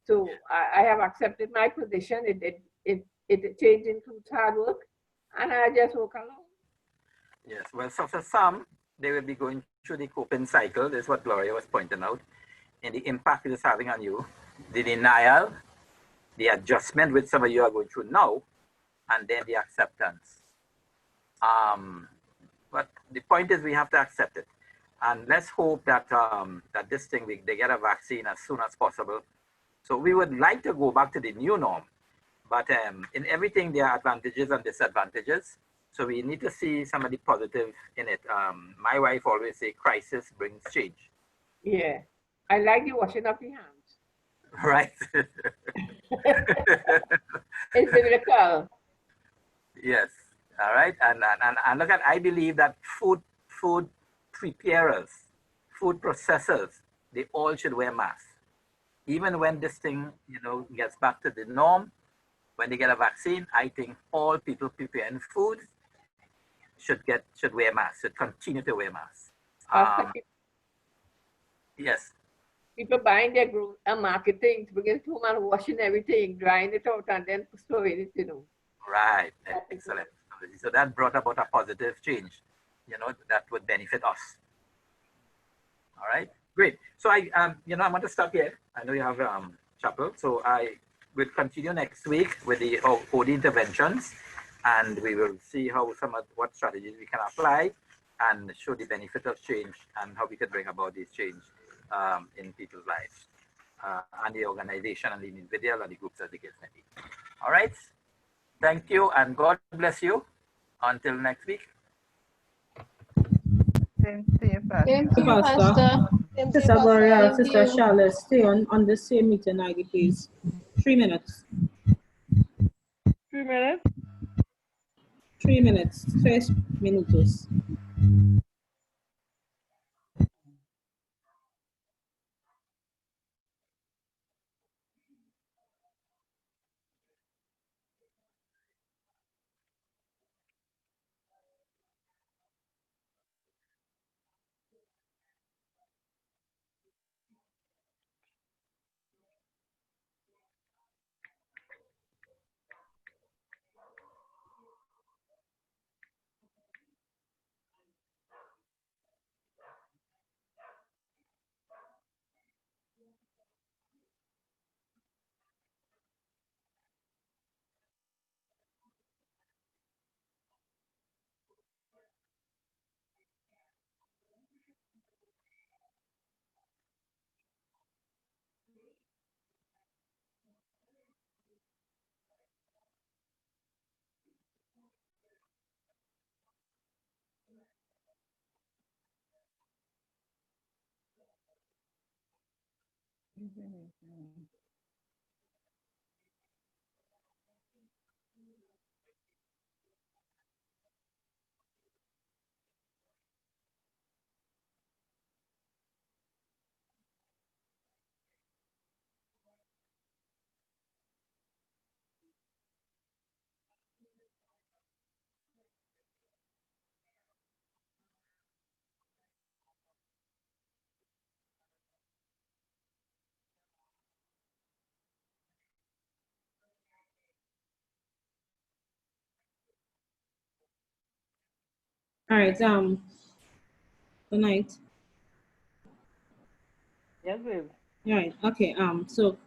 So I have accepted my position. It change includes hard work, and I just work along. Yes, well, so for some, they will be going through the coping cycle. This is what Gloria was pointing out, and the impact it is having on you, the denial, the adjustment which some of you are going through now, and then the acceptance. But the point is we have to accept it, and let's hope that that this thing they get a vaccine as soon as possible. So we would like to go back to the new norm, but in everything there are advantages and disadvantages. So we need to see some of the positive in it. My wife always say, crisis brings change. Yeah, I like the washing of the hands. Right. It's biblical. Yes. All right. And look at, I believe that food preparers, food processors, they all should wear masks. Even when this thing, you know, gets back to the norm, when they get a vaccine, I think all people preparing food should wear masks, should continue to wear masks. Yes. People buying their group and marketing to begin to man washing everything, drying it out, and then storing it, you know. Right. Excellent. So that brought about a positive change, you know, that would benefit us. All right. Great. So I'm going to stop here. I know you have chapel, so I will continue next week with the OD interventions, and we will see how what strategies we can apply and show the benefit of change and how we can bring about this change in people's lives and the organization and the individual and the groups as the case may be. All right. Thank you and God bless you. Until next week. Same to you, Pastor. Pastor. Same to you, Sister Gloria, Pastor. Sister Charlotte, stay on the same meeting ID, please. 3 minutes. 3 minutes? 3 minutes. 3 minutos. All right. Good night. Yes, babe. All right. Okay. So